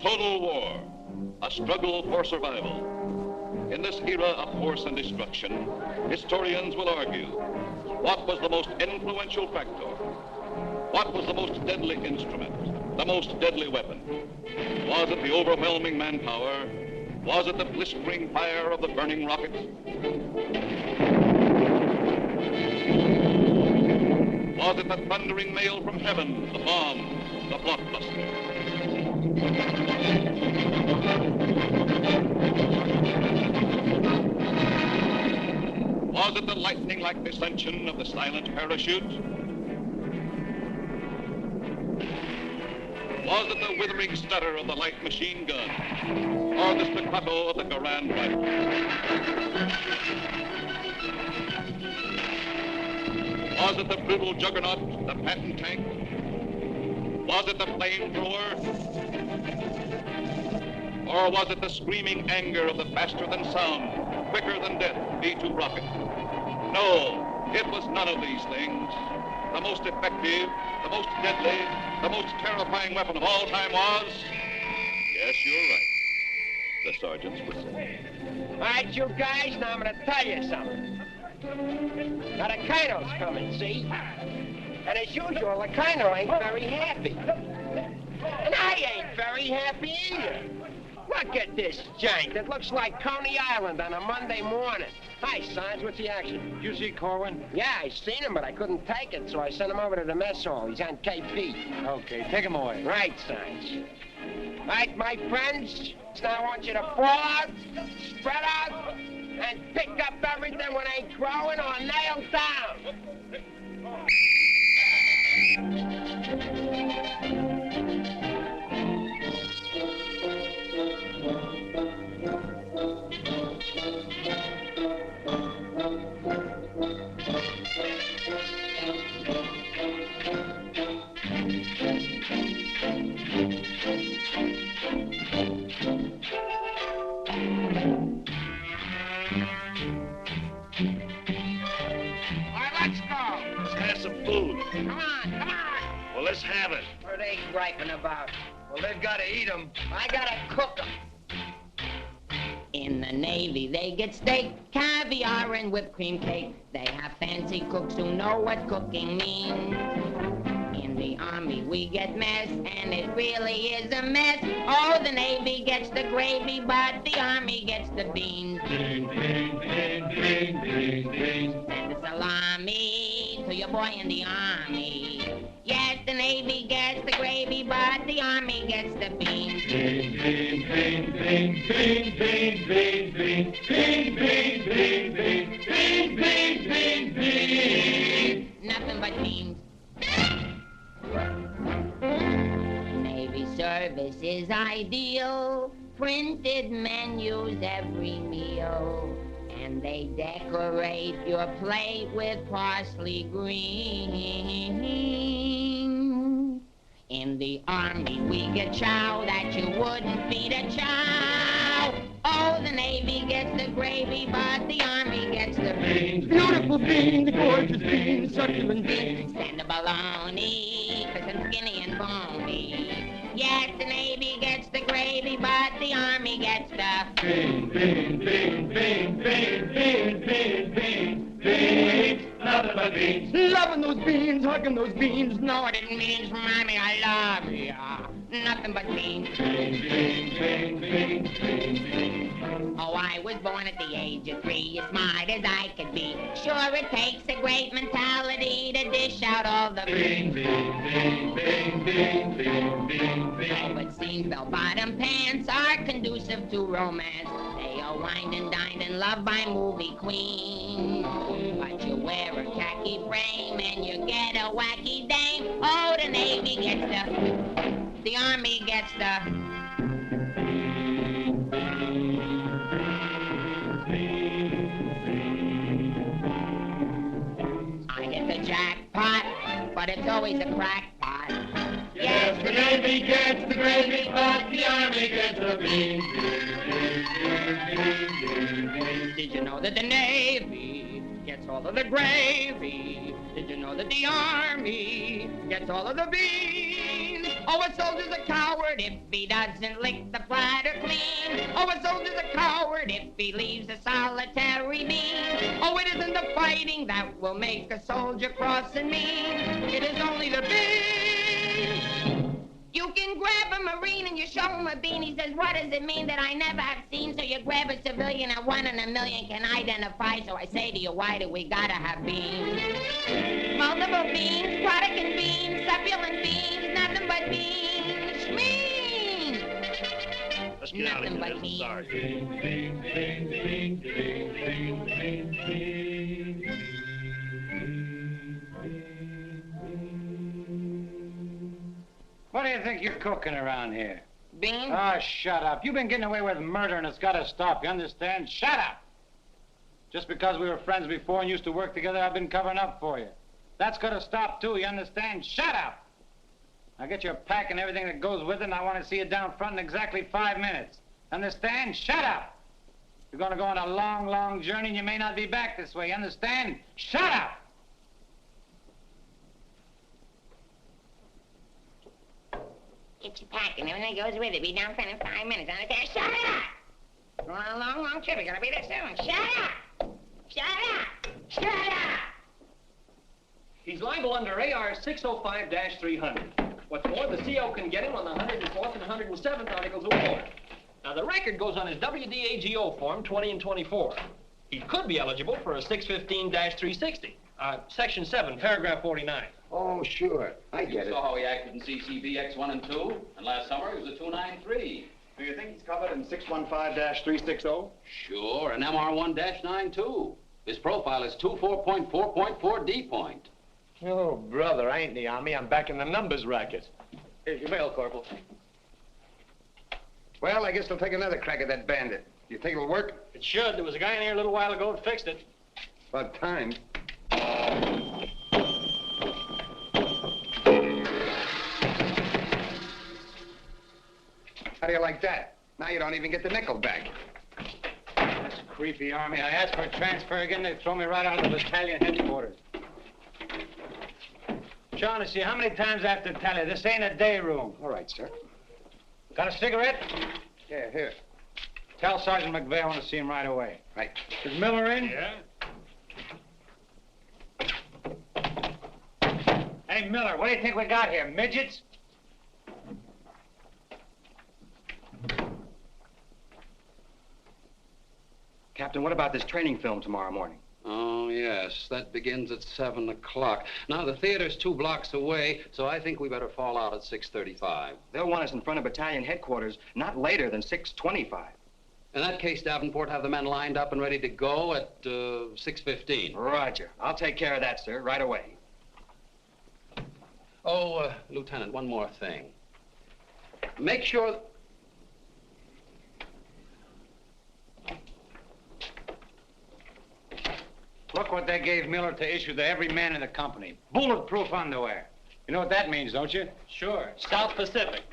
Total war, a struggle for survival. In this era of force and destruction, historians will argue, what was the most influential factor? What was the most deadly instrument, the most deadly weapon? Was it the overwhelming manpower? Was it the blistering fire of the burning rocket? Was it the thundering mail from heaven, the bomb, the blockbuster? Was it the lightning-like descension of the silent parachute? Was it the withering stutter of the light machine gun? Or the staccato of the Garand rifle? Was it the brutal juggernaut, the Patton tank? Was it the flamethrower? Or was it the screaming anger of the faster-than-sound, quicker-than-death B-2 rocket? No, it was none of these things. The most effective, the most deadly, the most terrifying weapon of all time was... Yes, you're right. The sergeant's whistle. All right, you guys, now I'm going to tell you something. Now, the colonel's coming, see? And as usual, the colonel ain't very happy. And I ain't very happy either. Look at this giant. It looks like Coney Island on a Monday morning. Hi, Sarge. What's the action? You see Korwin? Yeah, I seen him, but I couldn't take it, so I sent him over to the mess hall. He's on KP. Okay, take him away. Right, Sarge. All right, my friends. Now I want you to fall out, spread out, and pick up everything when ain't growing or nailed down. Let's have it. What are they griping about? Well, they've got to eat them. I gotta cook them. In the Navy, they get steak, caviar, and whipped cream cake. They have fancy cooks who know what cooking means. In the Army, we get mess, and it really is a mess. Oh, the Navy gets the gravy, but the Army gets the beans. Bean, bean, bean, bean, bean, bean. Send a salami to your boy in the Army. Yes, the Navy gets the gravy, but the Army gets the beans. Bean, bean, bean, bean, bean, bean, bean, bean, bean, bean, bean, bean, bean, bean, bean, bean. Nothing but beans. Navy service is ideal. Printed menus every meal. And they decorate your plate with parsley green. In the Army, we get chow that you wouldn't feed a chow. Oh, the Navy gets the gravy, but the Army gets the beans. Beautiful beans, gorgeous beans, succulent beans. Stand the bologna, crisp and skinny and bony. Yes, the Navy gets the gravy, but the Army gets the bean, bean, bean, bean, bean, bean, bean, bean, beans. Nothing but beans. Loving those beans, hugging those beans. Know what it means, Mommy, I love ya. Nothing but beans. Bean, bean, bean, bean, bean, bean. Oh, I was born at the age of 3, as smart as I could be. Sure, it takes a great mentality to dish out all the bean, bean, bean, bean, bean, bean, bean, bean. Oh, but seems bell-bottom pants are conducive to romance. They are wined and dined and loved by movie queens. But you wear a khaki frame and you get a wacky dame. Oh, the Navy gets the Army gets the... I get the jackpot but it's always a crackpot. Yes, the Navy gets the gravy, but the Army gets the beans. Did you know that the Navy gets all of the gravy? Did you know that the Army gets all of the beans? Oh, a soldier's a coward if he doesn't lick the platter clean. Oh, a soldier's a coward if he leaves a solitary bean. Oh, it isn't the fighting that will make a soldier cross and mean. It is only the beans. You can grab a Marine and you show him a bean. He says, what does it mean that I never have seen? So you grab a civilian that 1 in a million can identify. So I say to you, why do we gotta have beans? Multiple beans, product and beans, succulent beans, nothing but beans. Schmeans! Let's get out of here. There's a sergeant. What do you think you're cooking around here? Beans? Oh, shut up. You've been getting away with murder and it's got to stop, you understand? Shut up! Just because we were friends before and used to work together, I've been covering up for you. That's got to stop, too, you understand? Shut up! Now get your pack and everything that goes with it, and I want to see you down front in exactly 5 minutes. Understand? Shut up! You're going to go on a long, long journey, and you may not be back this way, you understand? Shut up! Get your pack and everything goes with it. Be down front in 5 minutes. Understand? Shut up! We're on a long, long trip. We gotta be there soon. Shut up! Shut up! Shut up! He's liable under AR 605-300. What's more, the CO can get him on the 104th and 107th Articles of War. Now, the record goes on his WDAGO form 20 and 24. He could be eligible for a 615-360. Section 7, paragraph 49. Oh, sure. I get it. You saw how he acted in CCB X1 and 2, and last summer he was a 293. Do you think he's covered in 615-360? Sure, and MR1-9 too. His profile is 24.4.4 D point. Oh, brother, I ain't in the Army. I'm back in the numbers racket. Here's your mail, Corporal. Well, I guess they'll take another crack at that bandit. You think it'll work? It should. There was a guy in here a little while ago that fixed it. About time. How do you like that? Now you don't even get the nickel back. That's a creepy Army. I asked for a transfer again, they throw me right out of the battalion headquarters. Shaughnessy, how many times I have to tell you, this ain't a day room. All right, sir. Got a cigarette? Yeah, here. Tell Sergeant McVeigh I want to see him right away. Right. Is Miller in? Yeah? Hey, Miller, what do you think we got here, midgets? Captain, what about this training film tomorrow morning? Oh, yes, that begins at 7 o'clock. Now, the theater's 2 blocks away, so I think we better fall out at 6:35. They'll want us in front of battalion headquarters not later than 6:25. In that case, Davenport, have the men lined up and ready to go at 6:15. Roger. I'll take care of that, sir, right away. Oh, Lieutenant, one more thing. Make sure... Look what they gave Miller to issue to every man in the company. Bulletproof underwear. You know what that means, don't you? Sure. South Pacific.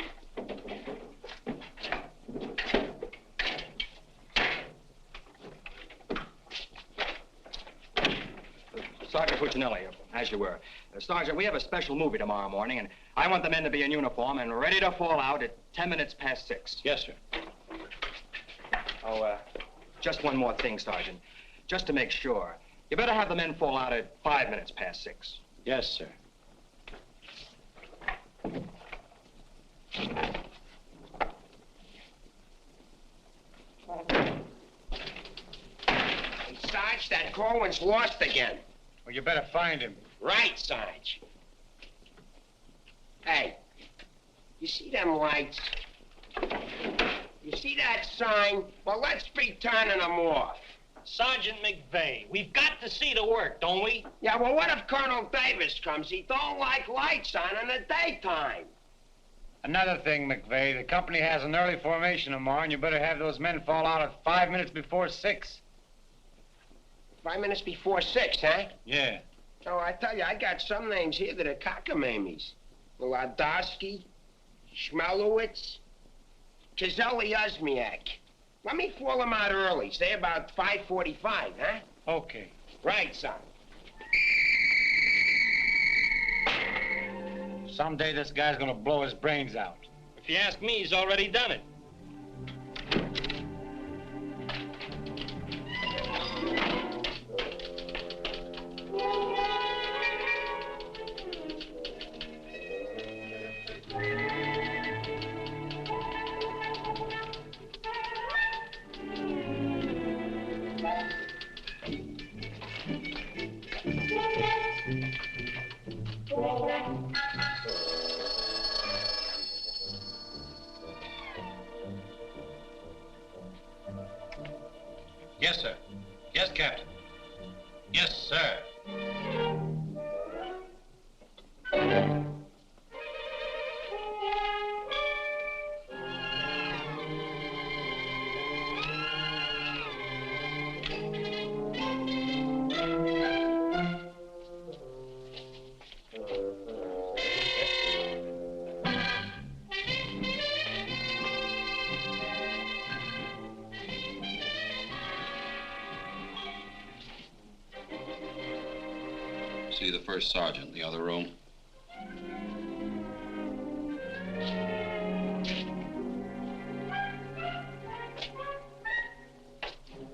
Sergeant Puccinelli, as you were. Sergeant, we have a special movie tomorrow morning, and I want the men to be in uniform and ready to fall out at 10 minutes past 6. Yes, sir. Oh, just one more thing, Sergeant. Just to make sure. You better have the men fall out at 5 minutes past 6. Yes, sir. Hey, Sarge, that Korwin's lost again. Well, you better find him. Right, Sarge. Hey, you see them lights? You see that sign? Well, let's be turning them off. Sergeant McVeigh, we've got to see the work, don't we? Yeah, well, what if Colonel Davis comes? He don't like lights on in the daytime. Another thing, McVeigh, the company has an early formation tomorrow, and you better have those men fall out at 5 minutes before 6. 5 minutes before 6, huh? Yeah. Oh, I tell you, I got some names here that are cockamammies. Wladowski, Schmelowitz, Kizeli Osmiak. Let me fall them out early, say about 5:45, huh? Okay. Right, son. Someday this guy's gonna blow his brains out. If you ask me, he's already done it. Yes, sir. Yes, Captain. Yes, sir. See the first sergeant in the other room.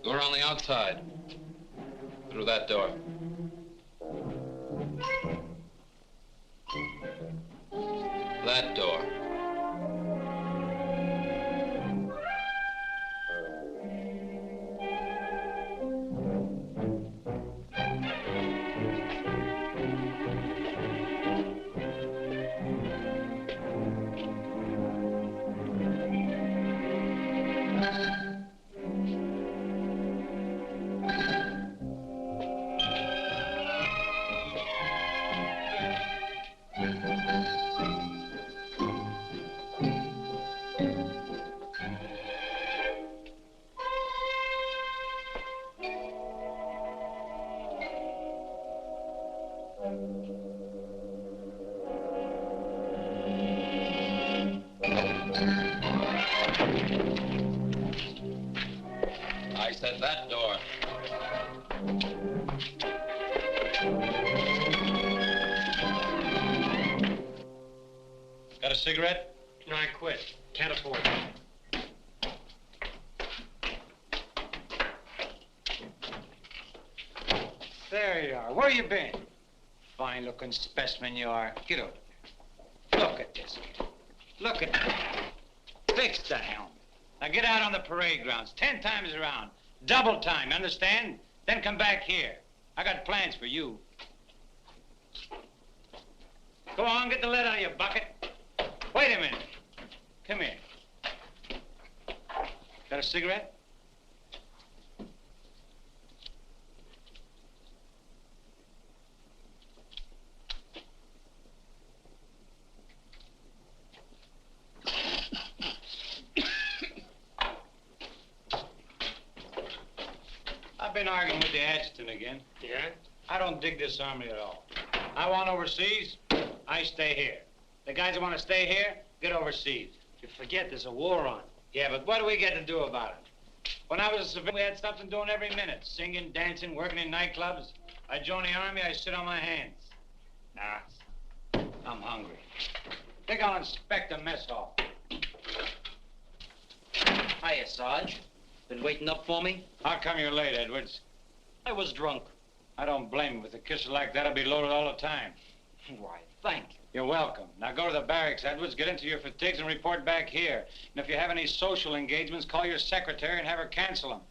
Go around the outside. Through that door. That door. I said that door. Got a cigarette? No, I quit. Can't afford it. There you are. Where you been? Fine-looking specimen you are. Get over there. Look at this. Look at that. Fix the helmet. Now get out on the parade grounds 10 times around. Double time, you understand? Then come back here. I got plans for you. Go on, get the lead out of your bucket. Wait a minute. Come here. Got a cigarette? I've been arguing with the adjutant again. Yeah? I don't dig this army at all. I want overseas, I stay here. The guys that want to stay here, get overseas. You forget there's a war on. Yeah, but what do we get to do about it? When I was a civilian, we had something doing every minute. Singing, dancing, working in nightclubs. I joined the army, I sit on my hands. Nah, I'm hungry. Think I'll inspect the mess hall. Hiya, Sarge. Been waiting up for me? How come you're late, Edwards? I was drunk. I don't blame you. With a kisser like that, I'll be loaded all the time. Why, thank you. You're welcome. Now go to the barracks, Edwards, get into your fatigues and report back here. And if you have any social engagements, call your secretary and have her cancel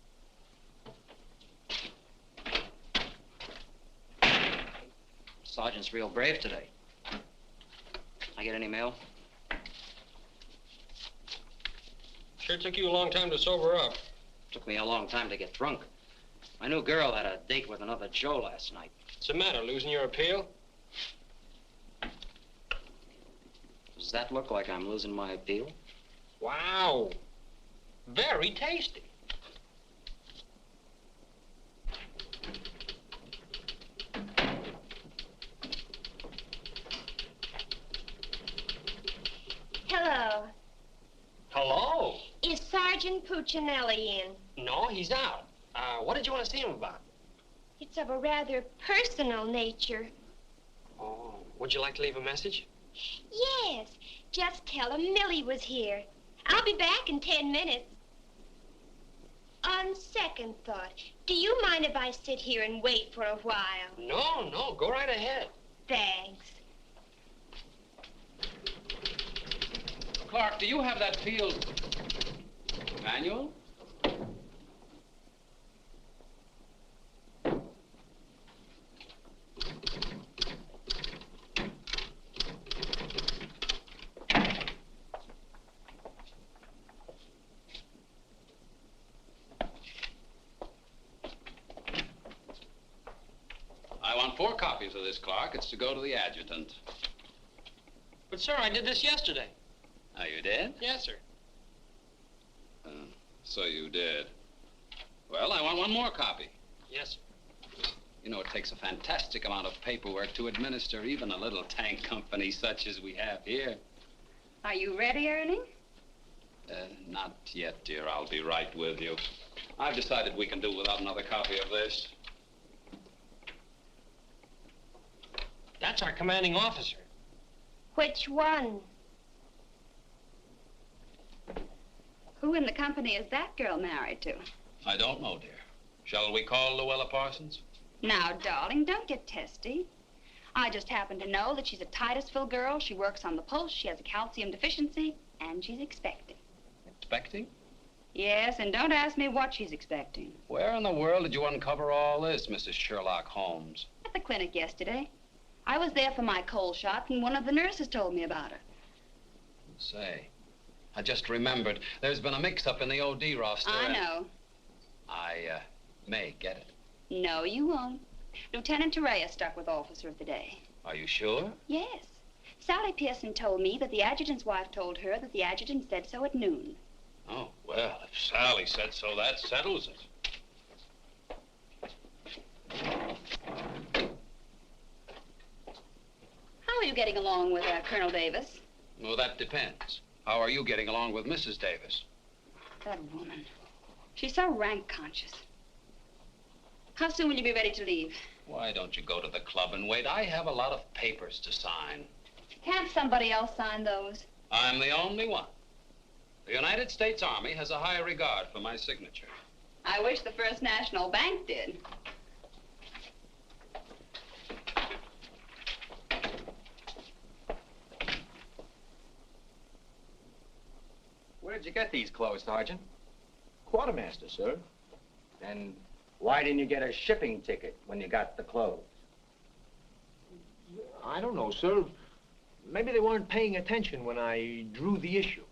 them. Sergeant's real brave today. I get any mail? Sure took you a long time to sober up. Took me a long time to get drunk. My new girl had a date with another Joe last night. What's the matter, losing your appeal? Does that look like I'm losing my appeal? Wow. Very tasty. Hello. Hello? Is Sergeant Puccinelli in? No, he's out. What did you want to see him about? It's of a rather personal nature. Oh, would you like to leave a message? Yes. Just tell him Millie was here. I'll be back in 10 minutes. On second thought, do you mind if I sit here and wait for a while? No, go right ahead. Thanks. Clark, do you have that field manual? I want 4 copies of this, Clark. It's to go to the adjutant. But, sir, I did this yesterday. Oh, you did? Yes, sir. So you did. Well, I want 1 more copy. Yes, sir. You know, it takes a fantastic amount of paperwork to administer even a little tank company such as we have here. Are you ready, Ernie? Not yet, dear. I'll be right with you. I've decided we can do without another copy of this. That's our commanding officer. Which one? Who in the company is that girl married to? I don't know, dear. Shall we call Luella Parsons? Now, darling, don't get testy. I just happen to know that she's a Titusville girl. She works on the pulse. She has a calcium deficiency, and she's expecting. Expecting? Yes, and don't ask me what she's expecting. Where in the world did you uncover all this, Mrs. Sherlock Holmes? At the clinic yesterday. I was there for my cold shot, and one of the nurses told me about her. Say, I just remembered. There's been a mix-up in the OD roster. I know. I may get it. No, you won't. Lieutenant Torrea stuck with Officer of the Day. Are you sure? Yes. Sally Pearson told me that the adjutant's wife told her that the adjutant said so at noon. Oh, well, if Sally said so, that settles it. How are you getting along with Colonel Davis? Well, that depends. How are you getting along with Mrs. Davis? That woman. She's so rank conscious. How soon will you be ready to leave? Why don't you go to the club and wait? I have a lot of papers to sign. Can't somebody else sign those? I'm the only one. The United States Army has a high regard for my signature. I wish the First National Bank did. Where did you get these clothes, Sergeant? Quartermaster, sir. Then why didn't you get a shipping ticket when you got the clothes? I don't know, sir. Maybe they weren't paying attention when I drew the issue.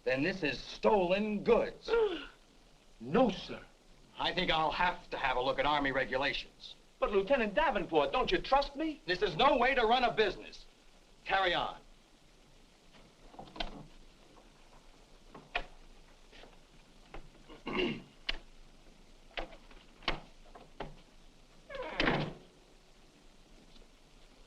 Then this is stolen goods. No, sir. I think I'll have to have a look at Army regulations. But, Lieutenant Davenport, don't you trust me? This is no way to run a business. Carry on.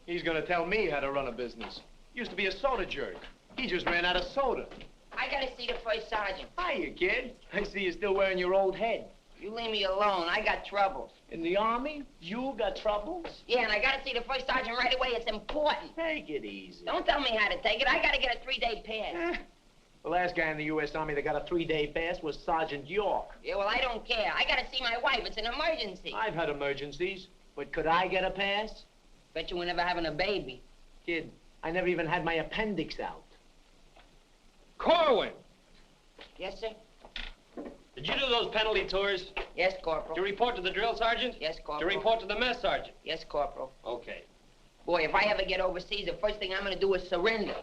He's gonna tell me how to run a business. Used to be a soda jerk. He just ran out of soda. I gotta see the first sergeant. Hiya, kid. I see you're still wearing your old head. You leave me alone. I got troubles. In the Army? You got troubles? Yeah, and I gotta see the first sergeant right away. It's important. Take it easy. Don't tell me how to take it. I gotta get a 3-day pass. The last guy in the U.S. Army that got a 3-day pass was Sergeant York. Yeah, well, I don't care. I gotta see my wife. It's an emergency. I've had emergencies, but could I get a pass? Bet you were never having a baby. Kid, I never even had my appendix out. Korwin! Yes, sir? Did you do those penalty tours? Yes, Corporal. To report to the drill sergeant? Yes, To Corporal. report to the mess sergeant? Yes, Corporal. Okay. Boy, if I ever get overseas, the first thing I'm gonna do is surrender.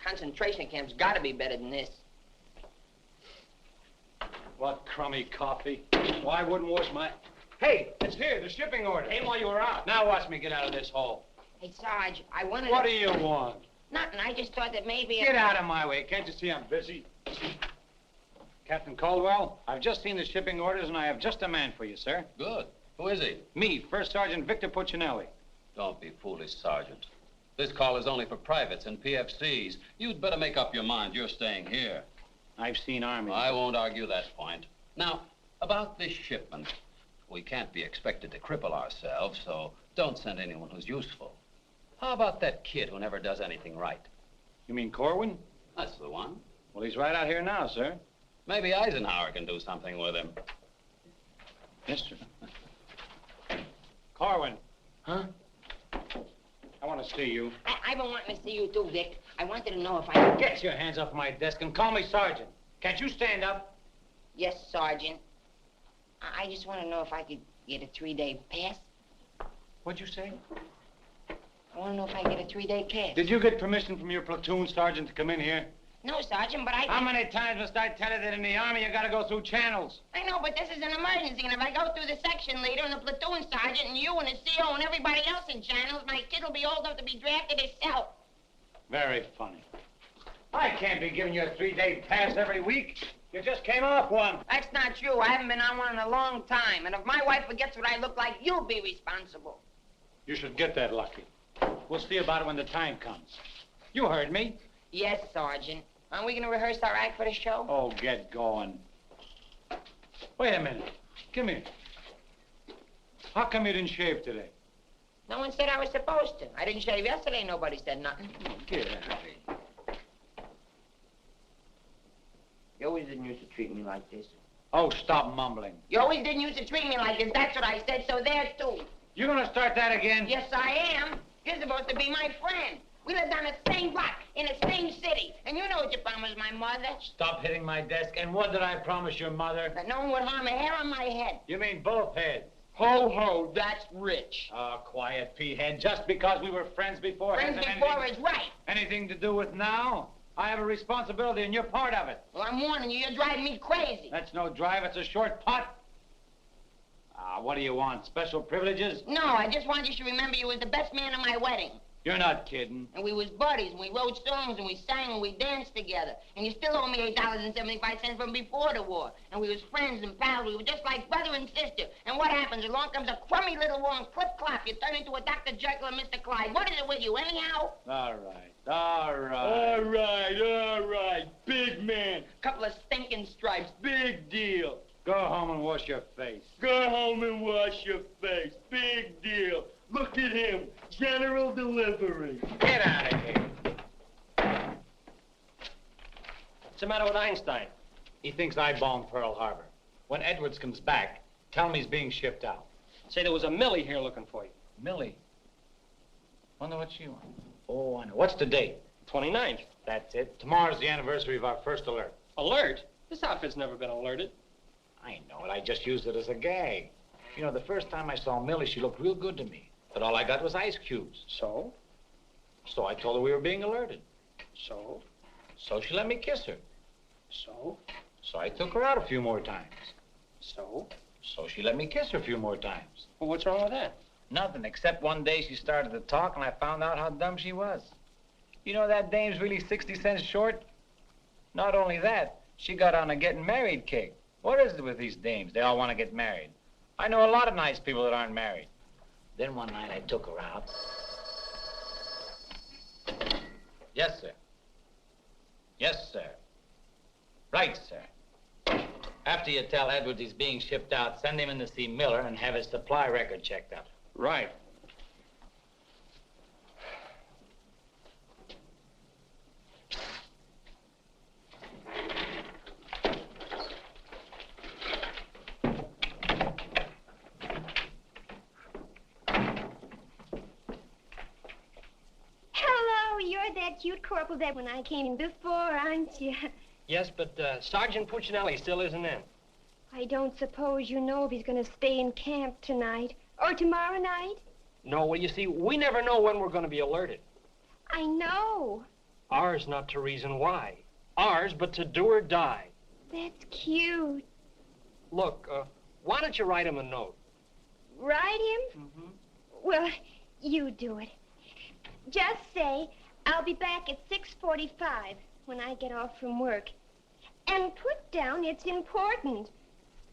Concentration camp's gotta be better than this. What crummy coffee. Why wouldn't wash my... Hey, it's here, the shipping order. Came while you were out. Now watch me get out of this hole. Hey, Sarge, I wanted What to... do you want? Nothing. I just thought that maybe... Get out of my way. Can't you see I'm busy? Captain Caldwell, I've just seen the shipping orders, and I have just a man for you, sir. Good. Who is he? Me, First Sergeant Victor Puccinelli. Don't be foolish, Sergeant. This call is only for privates and PFCs. You'd better make up your mind. You're staying here. I've seen Army. I won't argue that point. Now, about this shipment. We can't be expected to cripple ourselves, so don't send anyone who's useful. How about that kid who never does anything right? You mean Korwin? That's the one. Well, he's right out here now, sir. Maybe Eisenhower can do something with him. Yes, sir. Korwin. Huh? I want to see you. I've been wanting to see you too, Dick. I wanted to know if I could... Get your hands off my desk and call me Sergeant. Can't you stand up? Yes, Sergeant. I just want to know if I could get a 3-day pass. What'd you say? I want to know if I get a 3-day pass. Did you get permission from your platoon sergeant to come in here? No, Sergeant, but I... How many times must I tell you that in the Army you gotta go through channels? I know, but this is an emergency, and if I go through the section leader and the platoon sergeant and you and the CO and everybody else in channels, my kid will be old enough to be drafted himself. Very funny. I can't be giving you a 3-day pass every week. You just came off one. That's not true. I haven't been on one in a long time, and if my wife forgets what I look like, you'll be responsible. You should get that lucky. We'll see about it when the time comes. You heard me. Yes, Sergeant. Aren't we going to rehearse our act for the show? Oh, get going. Wait a minute. Come here. How come you didn't shave today? No one said I was supposed to. I didn't shave yesterday. Nobody said nothing. Get out of here. You always didn't used to treat me like this. Oh, stop mumbling. You always didn't used to treat me like this. That's what I said, so there, too. You gonna start that again? Yes, I am. You're supposed to be my friend. We lived on the same block, in the same city. And you know what you promised my mother. Stop hitting my desk. And what did I promise your mother? That no one would harm a hair on my head. You mean both heads? Ho, ho, that's rich. Oh, quiet, P-head. Just because we were friends before... Friends before is right. Anything to do with now? I have a responsibility, and you're part of it. Well, I'm warning you. You're driving me crazy. That's no drive. It's a short putt. What do you want? Special privileges? No, I just want you to remember you was the best man at my wedding. You're not kidding. And we was buddies, and we wrote songs, and we sang, and we danced together. And you still owe me $8.75 from before the war. And we was friends and pals. We were just like brother and sister. And what happens? Along comes a crummy little war and clip-clop. You turn into a Dr. Jekyll and Mr. Clyde. What is it with you, anyhow? All right, all right. All right, all right. Big man. Couple of stinking stripes. Big deal. Go home and wash your face. Go home and wash your face. Big deal. Look at him. General delivery. Get out of here. What's the matter with Einstein? He thinks I bombed Pearl Harbor. When Edwards comes back, tell him he's being shipped out. Say there was a Millie here looking for you. Millie? Wonder what she wants. Oh, I know. What's the date? 29th. That's it. Tomorrow's the anniversary of our first alert. Alert? This outfit's never been alerted. I know it. I just used it as a gag. You know, the first time I saw Millie, she looked real good to me. But all I got was ice cubes. So? So I told her we were being alerted. So? So she let me kiss her. So? So I took her out a few more times. So? So she let me kiss her a few more times. Well, what's wrong with that? Nothing, except one day she started to talk and I found out how dumb she was. You know that dame's really 60 cents short? Not only that, she got on a getting married kick. What is it with these dames? They all want to get married. I know a lot of nice people that aren't married. Then one night I took her out. Yes, sir. Yes, sir. Right, sir. After you tell Edwards he's being shipped out, send him in to see Miller and have his supply record checked out. Right. You're that cute corporal that when I came in before, aren't you? Yes, but Sergeant Puccinelli still isn't in. I don't suppose you know if he's going to stay in camp tonight or tomorrow night? No, well, you see, we never know when we're going to be alerted. I know. Ours not to reason why. Ours, but to do or die. That's cute. Look, why don't you write him a note? Write him? Mm-hmm. Well, you do it. Just say, I'll be back at 6:45 when I get off from work. And put down it's important.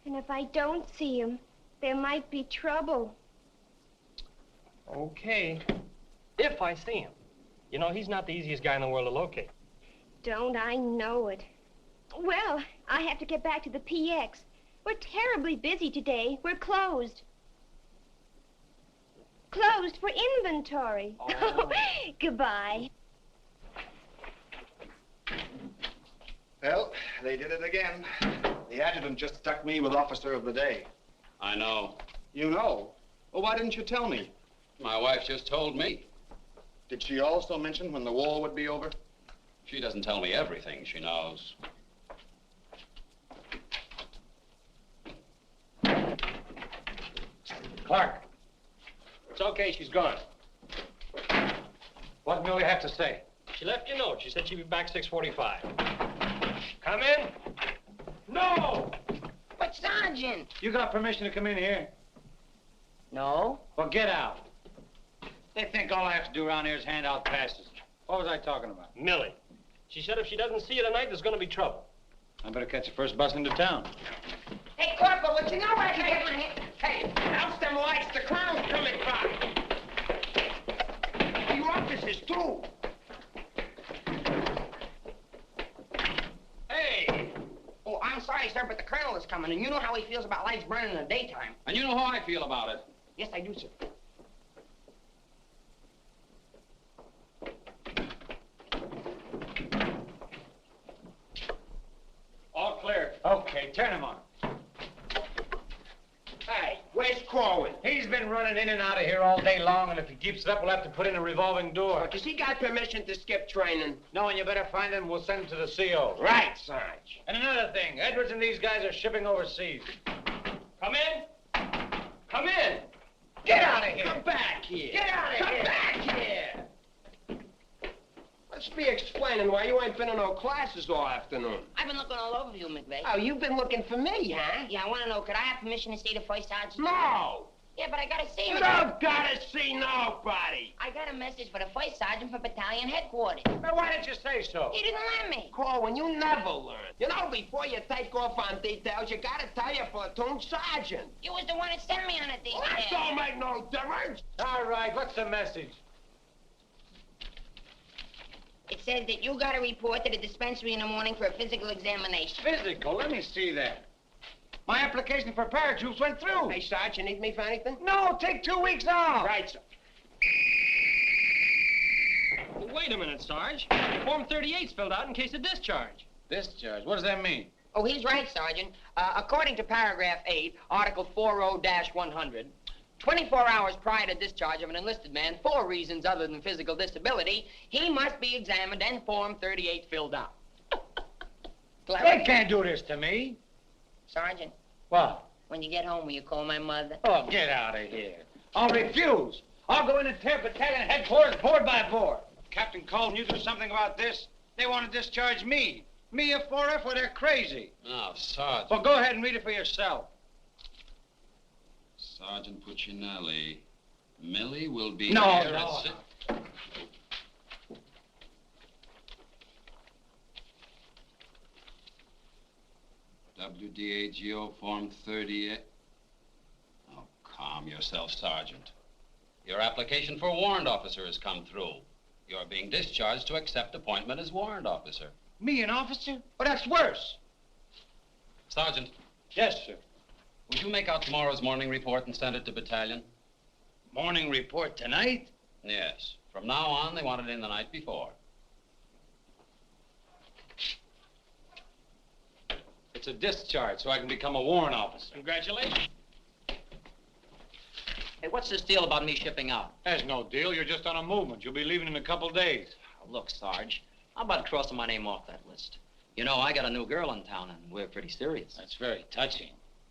And if I don't see him, there might be trouble. Okay. If I see him. You know, he's not the easiest guy in the world to locate. Don't I know it? Well, I have to get back to the PX. We're terribly busy today. We're closed. Closed for inventory. Oh. Goodbye. Well, they did it again. The adjutant just stuck me with Officer of the Day. I know. You know? Well, why didn't you tell me? My wife just told me. Did she also mention when the war would be over? She doesn't tell me everything she knows. Clark, It's okay, she's gone. what Millie have to say? She left you a note. She said she'd be back 6:45. Come in. No! But, Sergeant. You got permission to come in here? No. Well, get out. They think all I have to do around here is hand out passes. What was I talking about? Millie. She said if she doesn't see you tonight, there's gonna be trouble. I better catch the first bus into town. Hey, Corporal, what you know where I can get my hand? Hey, douse them lights. The crowd's coming by. You officers, too. Hey. Oh, I'm sorry, sir, but the colonel is coming, and you know how he feels about lights burning in the daytime. And you know how I feel about it. Yes, I do, sir. All clear. Okay, turn him on. Hey, where's Korwin? He's been running in and out of here all day long, and if he keeps it up, we'll have to put in a revolving door. Does he got permission to skip training? No, and you better find him. We'll send him to the CO. Right, Sarge. And another thing, Edwards and these guys are shipping overseas. Come in. Come in. Get out of here. Come back here. Get out of here. Come back here. Let's be explaining why you ain't been in no classes all afternoon. I've been looking all over you, McVeigh. Oh, you've been looking for me, huh? Yeah, I want to know, could I have permission to see the first sergeant? No! Yeah, but I gotta see him. You don't gotta see nobody. I got a message for the first sergeant for battalion headquarters. Now, why didn't you say so? He didn't let me. Corwin, you never learn. You know, before you take off on details, you gotta tell your platoon sergeant. You was the one that sent me on a detail. Well, that don't make no difference. All right, what's the message? It says that you got to report to the dispensary in the morning for a physical examination. Physical? Let me see that. My application for paratroops went through. Hey, Sarge, you need me for anything? No, take 2 weeks off. Right, sir. Well, wait a minute, Sarge. Form 38's filled out in case of discharge. Discharge? What does that mean? Oh, he's right, Sergeant. According to paragraph 8, article 40-100, 24 hours prior to discharge of an enlisted man for reasons other than physical disability, he must be examined and Form 38 filled out. They can't do this to me. Sergeant, What? when you get home, will you call my mother? Oh, get out of here. I'll refuse. I'll go in and tear battalion headquarters board by board. Captain Colton, you do something about this? They want to discharge me. Me, a 4F, well, they're crazy. Now, Sergeant. Well, go ahead and read it for yourself. Sergeant Puccinelli. Millie will be No, here no. at WDAGO Form 38. Oh, calm yourself, Sergeant. Your application for warrant officer has come through. You're being discharged to accept appointment as warrant officer. Me, an officer? Well, that's worse. Sergeant, Yes, sir. would you make out tomorrow's morning report and send it to battalion? Morning report tonight? Yes. From now on, they want it in the night before. It's a discharge, so I can become a warrant officer. Congratulations. Hey, what's this deal about me shipping out? There's no deal. You're just on a movement. You'll be leaving in a couple days. Oh, look, Sarge, how about crossing my name off that list? You know, I got a new girl in town, and we're pretty serious. That's very touching.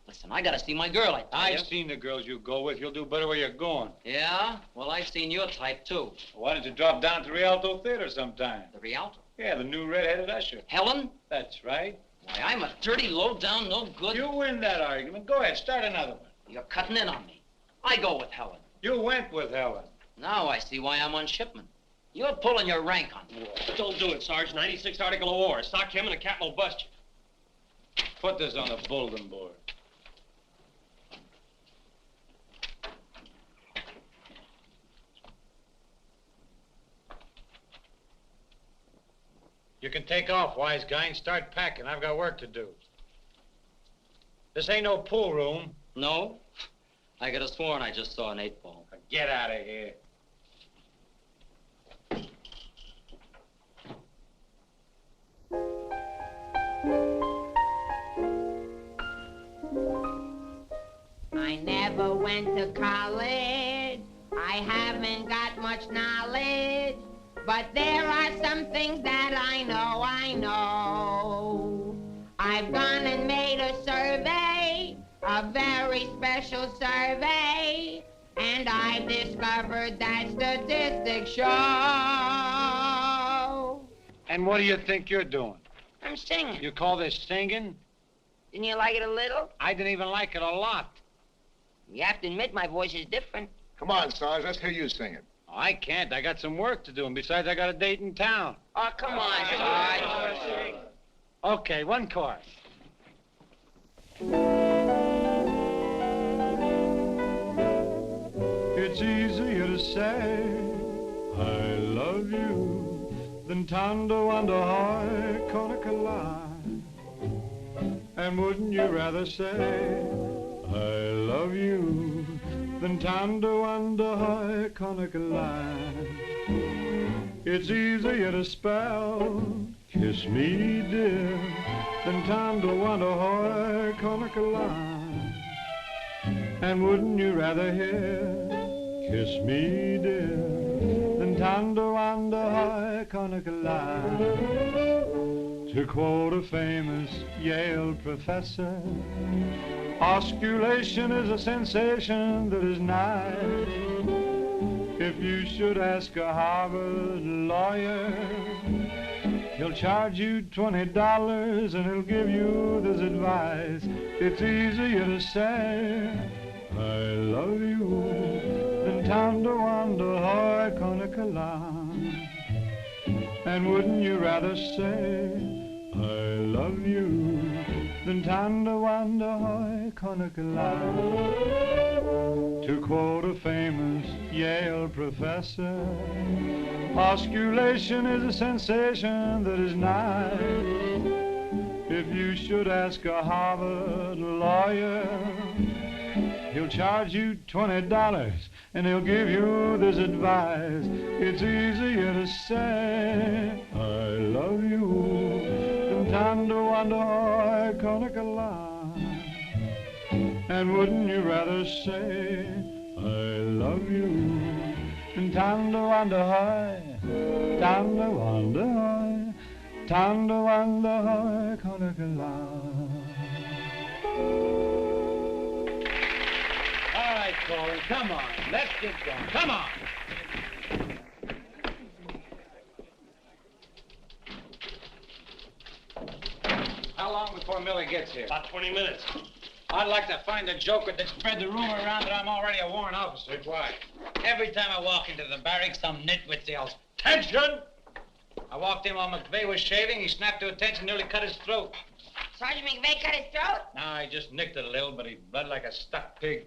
Listen, I gotta see my girl, I tell you. I've seen the girls you go with. You'll do better where you're going. Yeah? Well, I've seen your type, too. Why don't you drop down to the Rialto Theater sometime? The Rialto. Yeah, the new red-headed usher. Helen? That's right. Why, I'm a dirty, low-down, no good... You win that argument. Go ahead, start another one. You're cutting in on me. I go with Helen. You went with Helen. Now I see why I'm on shipment. You're pulling your rank on me. Don't do it, Sarge. 96 article of war. Sock him and the captain will bust you. Put this on the bulletin board. You can take off, wise guy, and start packing. I've got work to do. This ain't no pool room. No? I could have sworn I just saw an 8-ball. Get out of here. I never went to college. I haven't got much knowledge. But there are some things that I know. I've gone and made a survey, a very special survey, and I've discovered that statistics show. And what do you think you're doing? I'm singing. You call this singing? Didn't you like it a little? I didn't even like it a lot. You have to admit my voice is different. Come on, Sarge, let's hear you sing it. I can't. I got some work to do, and besides, I got a date in town. Oh, come on, Sarge. Okay, one chorus. It's easier to say I love you than to wonder how Konikala. And wouldn't you rather say I love you than to wonder how Konikala? It's easier to spell kiss me dear than to wonder how Konikala. And wouldn't you rather hear kiss me dear than to wonder how Konikala? To quote a famous Yale professor, osculation is a sensation that is nice. If you should ask a Harvard lawyer, he'll charge you $20 and he'll give you this advice. It's easier to say I love you than to wonder how Konikala. And wouldn't you rather say I love you than to wonder how Konikala? To quote a famous Yale professor, osculation is a sensation that is nice. If you should ask a Harvard lawyer, he'll charge you $20 and he'll give you this advice. It's easier to say I love you than to wonder how Konikala. And wouldn't you rather say I love you than to wonder how, to wonder how Konikala. All right, Korwin, come on. Let's get going. Come on. How long before Millie gets here? About 20 minutes. I'd like to find a joker that spread the rumor around that I'm already a warrant officer. Why? Every time I walk into the barracks, some nitwit yells, "Attention!" I walked in while McVeigh was shaving. He snapped to attention, nearly cut his throat. Sergeant McVeigh cut his throat? No, I just nicked it a little, but he bled like a stuck pig.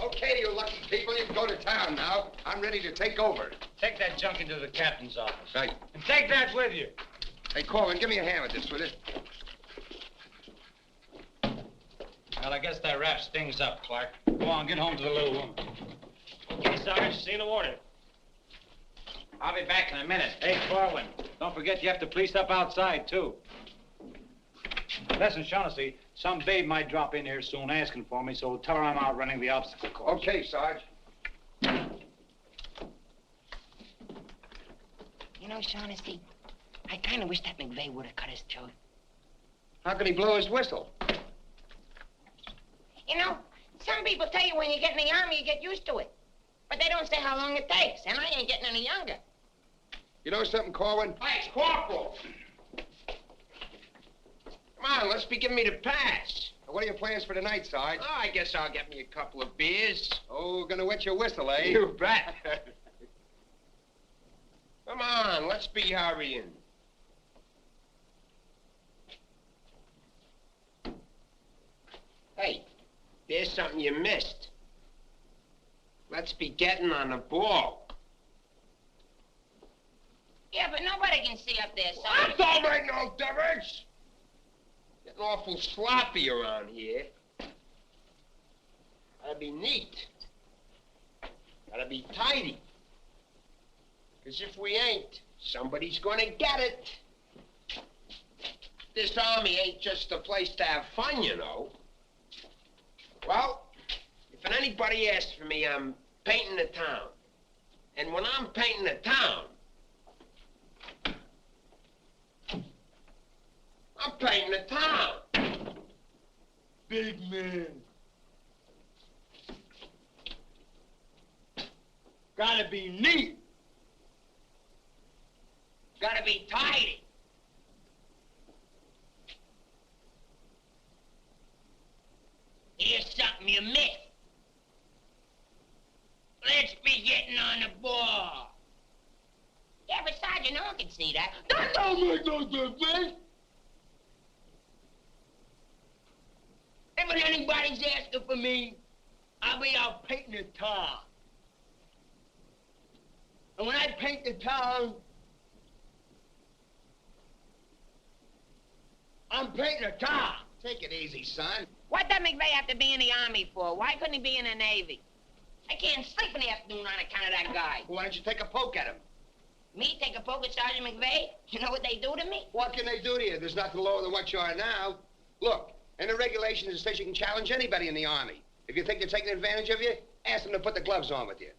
Okay, you lucky people, you can go to town now. I'm ready to take over. Take that junk into the captain's office. Right. And take that with you. Hey, Korwin, give me a hand with this, will you? Well, I guess that wraps things up, Clark. Go on, get home to the little woman. Okay, Sarge, see you in the morning. I'll be back in a minute. Hey, Korwin, don't forget you have to police up outside, too. Listen, Shaughnessy, some babe might drop in here soon asking for me, so tell her I'm out running the obstacle course. Okay, Sarge. You know, Shaughnessy, I kind of wish that McVeigh would have cut his throat. How could he blow his whistle? You know, some people tell you when you get in the army, you get used to it. But they don't say how long it takes, and I ain't getting any younger. You know something, Korwin? Hey, Corporal! Come on, let's be giving me the pass. What are your plans for tonight, Sarge? Oh, I guess I'll get me a couple of beers. Oh, gonna wet your whistle, eh? You bet. Come on, let's be hurrying. Hey, there's something you missed. Let's be getting on the ball. Yeah, but nobody can see up there, That don't make no difference. Getting awful sloppy around here. Gotta be neat. Gotta be tidy. Because if we ain't, somebody's gonna get it. This army ain't just a place to have fun, you know. Well, if anybody asks for me, I'm painting the town. And when I'm painting the town, I'm painting the town. Big man. Gotta be neat. Gotta be tidy. Here's something you missed. Let's be getting on the ball. Yeah, but Sergeant, no one can see that. That don't make no difference. If anybody's asking for me, I'll be out painting the town. And when I paint the town, I'm painting the town. Take it easy, son. What does McVeigh have to be in the Army for? Why couldn't he be in the Navy? I can't sleep in the afternoon on account of that guy. Why don't you take a poke at him? Me take a poke at Sergeant McVeigh? You know what they do to me? What can they do to you? There's nothing lower than what you are now. Look, in the regulations, it says you can challenge anybody in the Army. If you think they're taking advantage of you, ask them to put the gloves on with you.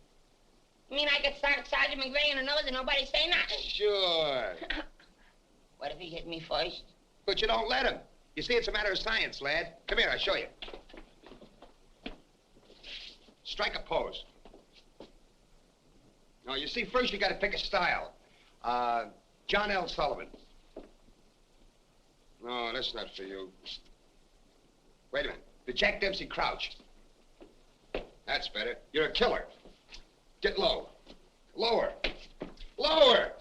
You mean I could start Sergeant McVeigh in the nose and nobody say nothing? Sure. What if he hit me first? But you don't let him. You see, it's a matter of science, lad. Come here, I'll show you. Strike a pose. No, you see, first you got to pick a style. John L. Sullivan. No, that's not for you. Wait a minute. The Jack Dempsey Crouch. That's better. You're a killer. Get low. Lower. Lower!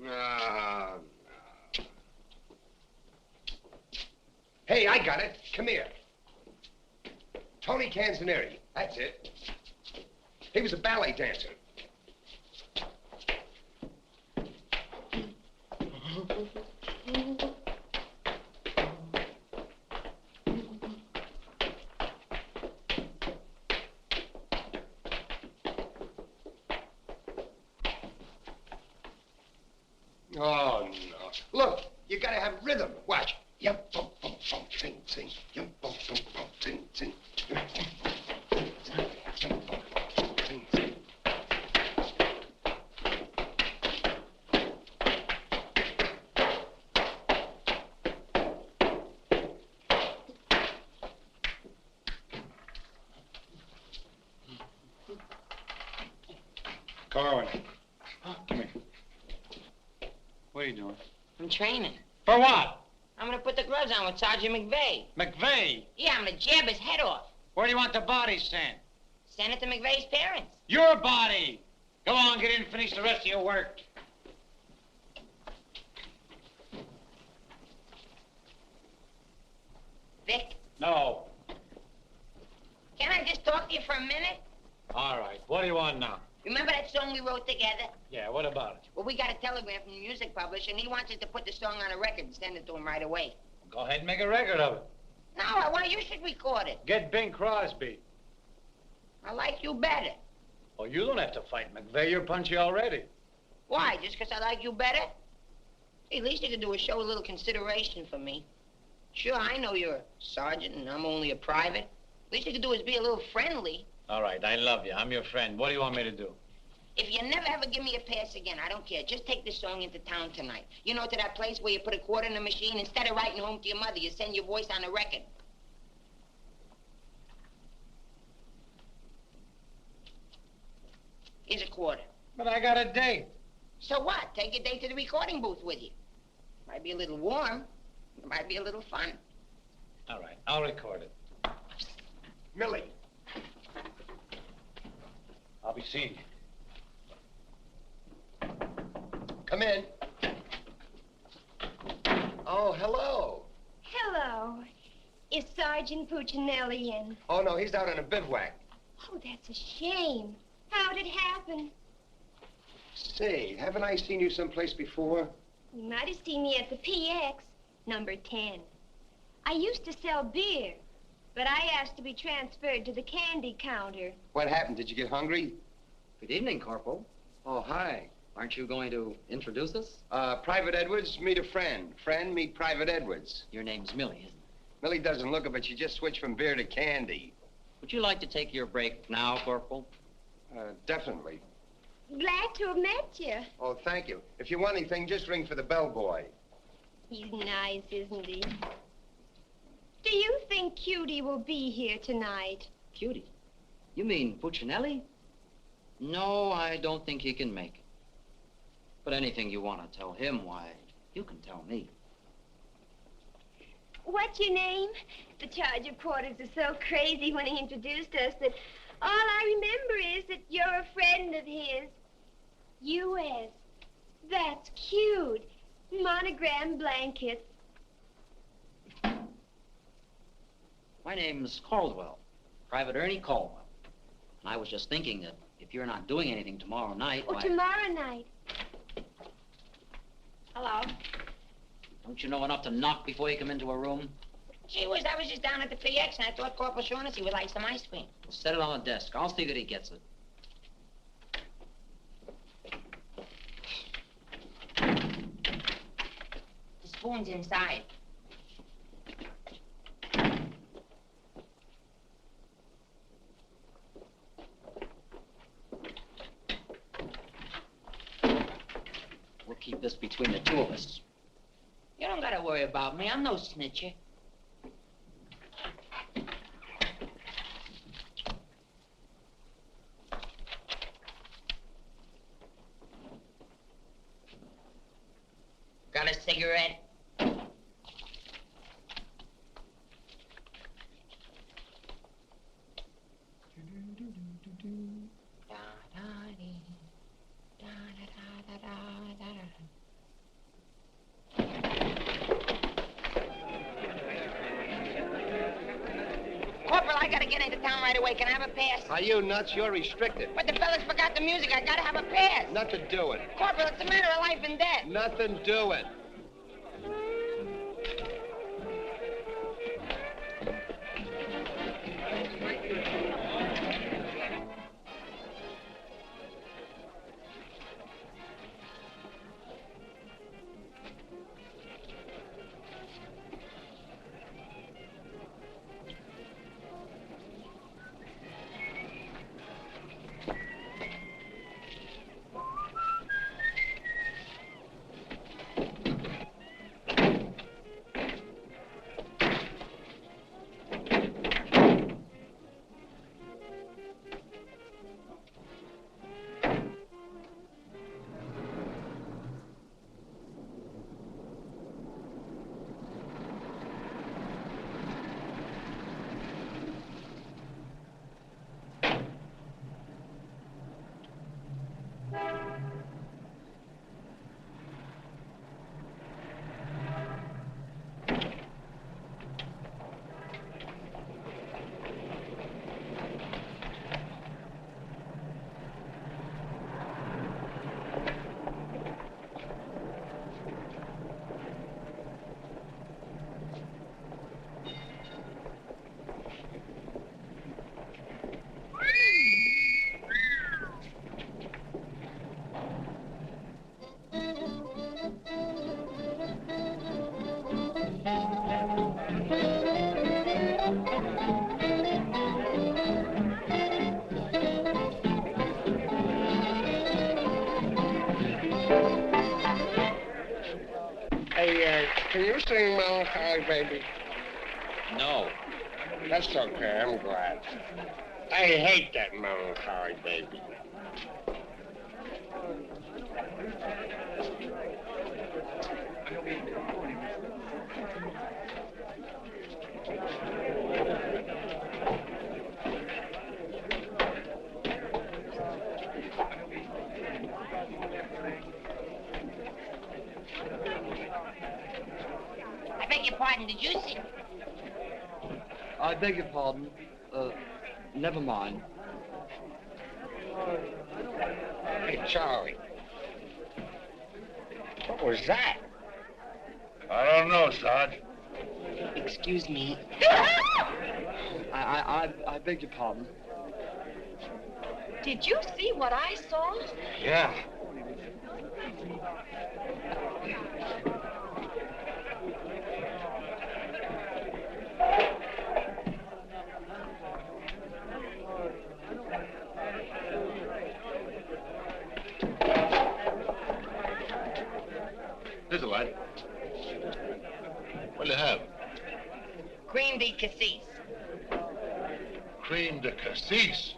No. Hey, I got it. Come here. Tony Canzoneri. That's it. He was a ballet dancer. Oh, no. Look, you gotta have rhythm. Watch. Yum, bum, bum, bum, sing, sing. Yum, bum, bum, bum, sing, sing. Yum, bum, bum, sing, sing. Korwin. Come here. What are you doing? I'm training. For what? I'm gonna put the gloves on with Sergeant McVeigh. McVeigh? Yeah, I'm gonna jab his head off. Where do you want the body sent? Send it to McVeigh's parents. Your body! Go on, get in and finish the rest of your work. Vic, No. can I just talk to you for a minute? All right. What do you want now? Remember that song we wrote together? Yeah, what about it? Well, we got a telegram from the music publisher, and he wants us to put the song on a record and send it to him right away. Go ahead and make a record of it. No, I want you should record it. Get Bing Crosby. I like you better. Oh, you don't have to fight McVeigh. You're punchy already. Why? Just because I like you better? Hey, at least you could do is show a little consideration for me. Sure, I know you're a sergeant and I'm only a private. At least you could do is be a little friendly. All right, I love you. I'm your friend. What do you want me to do? If you never ever give me a pass again, I don't care. Just take this song into town tonight. You know, to that place where you put a quarter in the machine, instead of writing home to your mother, you send your voice on a record. Here's a quarter. But I got a date. So what? Take your date to the recording booth with you. Might be a little warm. It might be a little fun. All right, I'll record it. Millie. I'll be seeing you. Come in. Oh, hello. Hello. Is Sergeant Puccinelli in? Oh, no, he's out on a bivouac. Oh, that's a shame. How'd it happen? Say, haven't I seen you someplace before? You might have seen me at the PX, number 10. I used to sell beer, but I asked to be transferred to the candy counter. What happened? Did you get hungry? Good evening, Corporal. Oh, hi. Aren't you going to introduce us? Private Edwards, meet a friend. Friend, meet Private Edwards. Your name's Millie, isn't it? Millie doesn't look it, but she just switched from beer to candy. Would you like to take your break now, Corporal? Definitely. Glad to have met you. Oh, thank you. If you want anything, just ring for the bellboy. He's nice, isn't he? Do you think Cutie will be here tonight? Cutie? You mean Puccinelli? No, I don't think he can make it. But anything you want to tell him, why, you can tell me. What's your name? The charge reporters are so crazy when he introduced us that all I remember is that you're a friend of his. U.S. That's cute. Monogram blankets. My name's Caldwell, Private Ernie Caldwell. And I was just thinking that if you're not doing anything tomorrow night, Oh, why... tomorrow night. Hello. Don't you know enough to knock before you come into a room? Gee whiz, I was just down at the PX and I thought Corporal Shaughnessy would like some ice cream. Well, set it on the desk. I'll see that he gets it. The spoon's inside. We'll keep this between the two of us. You don't gotta worry about me. I'm no snitcher. Got a cigarette? Corporal, I gotta get into town right away. Can I have a pass? Are you nuts? You're restricted. But the fellas forgot the music. I gotta have a pass. Nothing doing. Corporal, it's a matter of life and death. Nothing doing. Can you sing Melancholy Baby? No. That's okay, I'm glad. I hate that Melancholy Baby. I beg your pardon, did you see? I beg your pardon. Never mind. Hey, Charlie, What was that? I don't know, Sarge. Excuse me. I beg your pardon. Did you see what I saw? Yeah. Here's a light. What'll you have? Cream de cassis. Cream de cassis.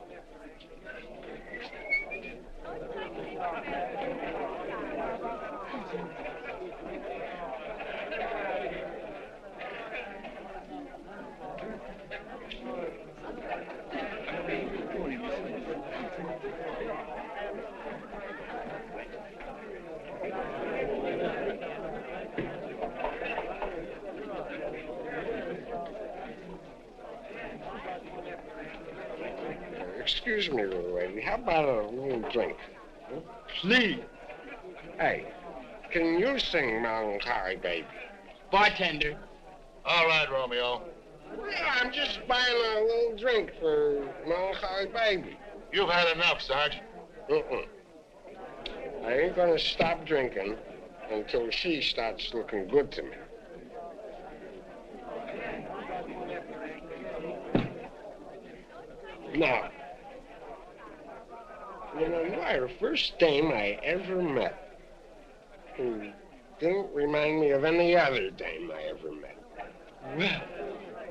Excuse me, little lady. How about a little drink? Huh? Please. Hey, can you sing Melancholy Baby? Bartender. All right, Romeo. Yeah, I'm just buying a little drink for Melancholy Baby. You've had enough, Sarge. I ain't gonna stop drinking until she starts looking good to me. Now, you know, you are the first dame I ever met who didn't remind me of any other dame I ever met. Well,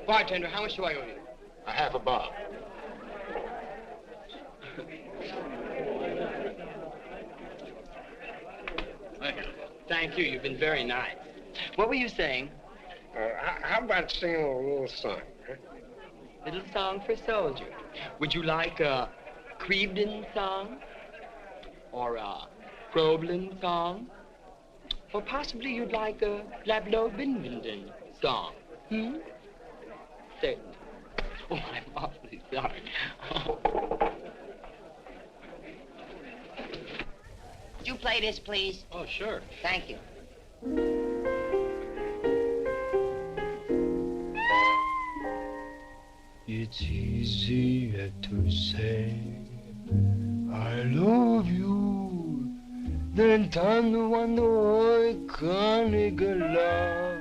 bartender, how much do I owe you? A half a bob. Thank you. Thank you. You've been very nice. What were you saying? How about singing a little song? Huh? Little song for soldier. Would you like a Creebden song? Or a Problem song? Or possibly you'd like a Lablo Binbinden song? Certainly. Oh, I'm awfully sorry. Would you play this, please? Oh, sure. Thank you. It's easier to say I love you than to wonder love.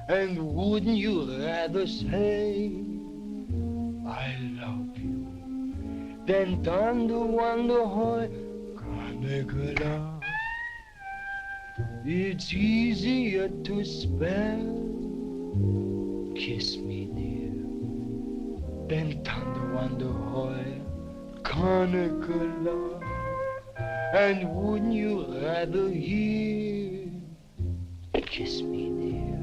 And wouldn't you rather say I love you than to wonder love? It's easier to spell kiss me dear than to wonder love. And wouldn't you rather hear kiss me dear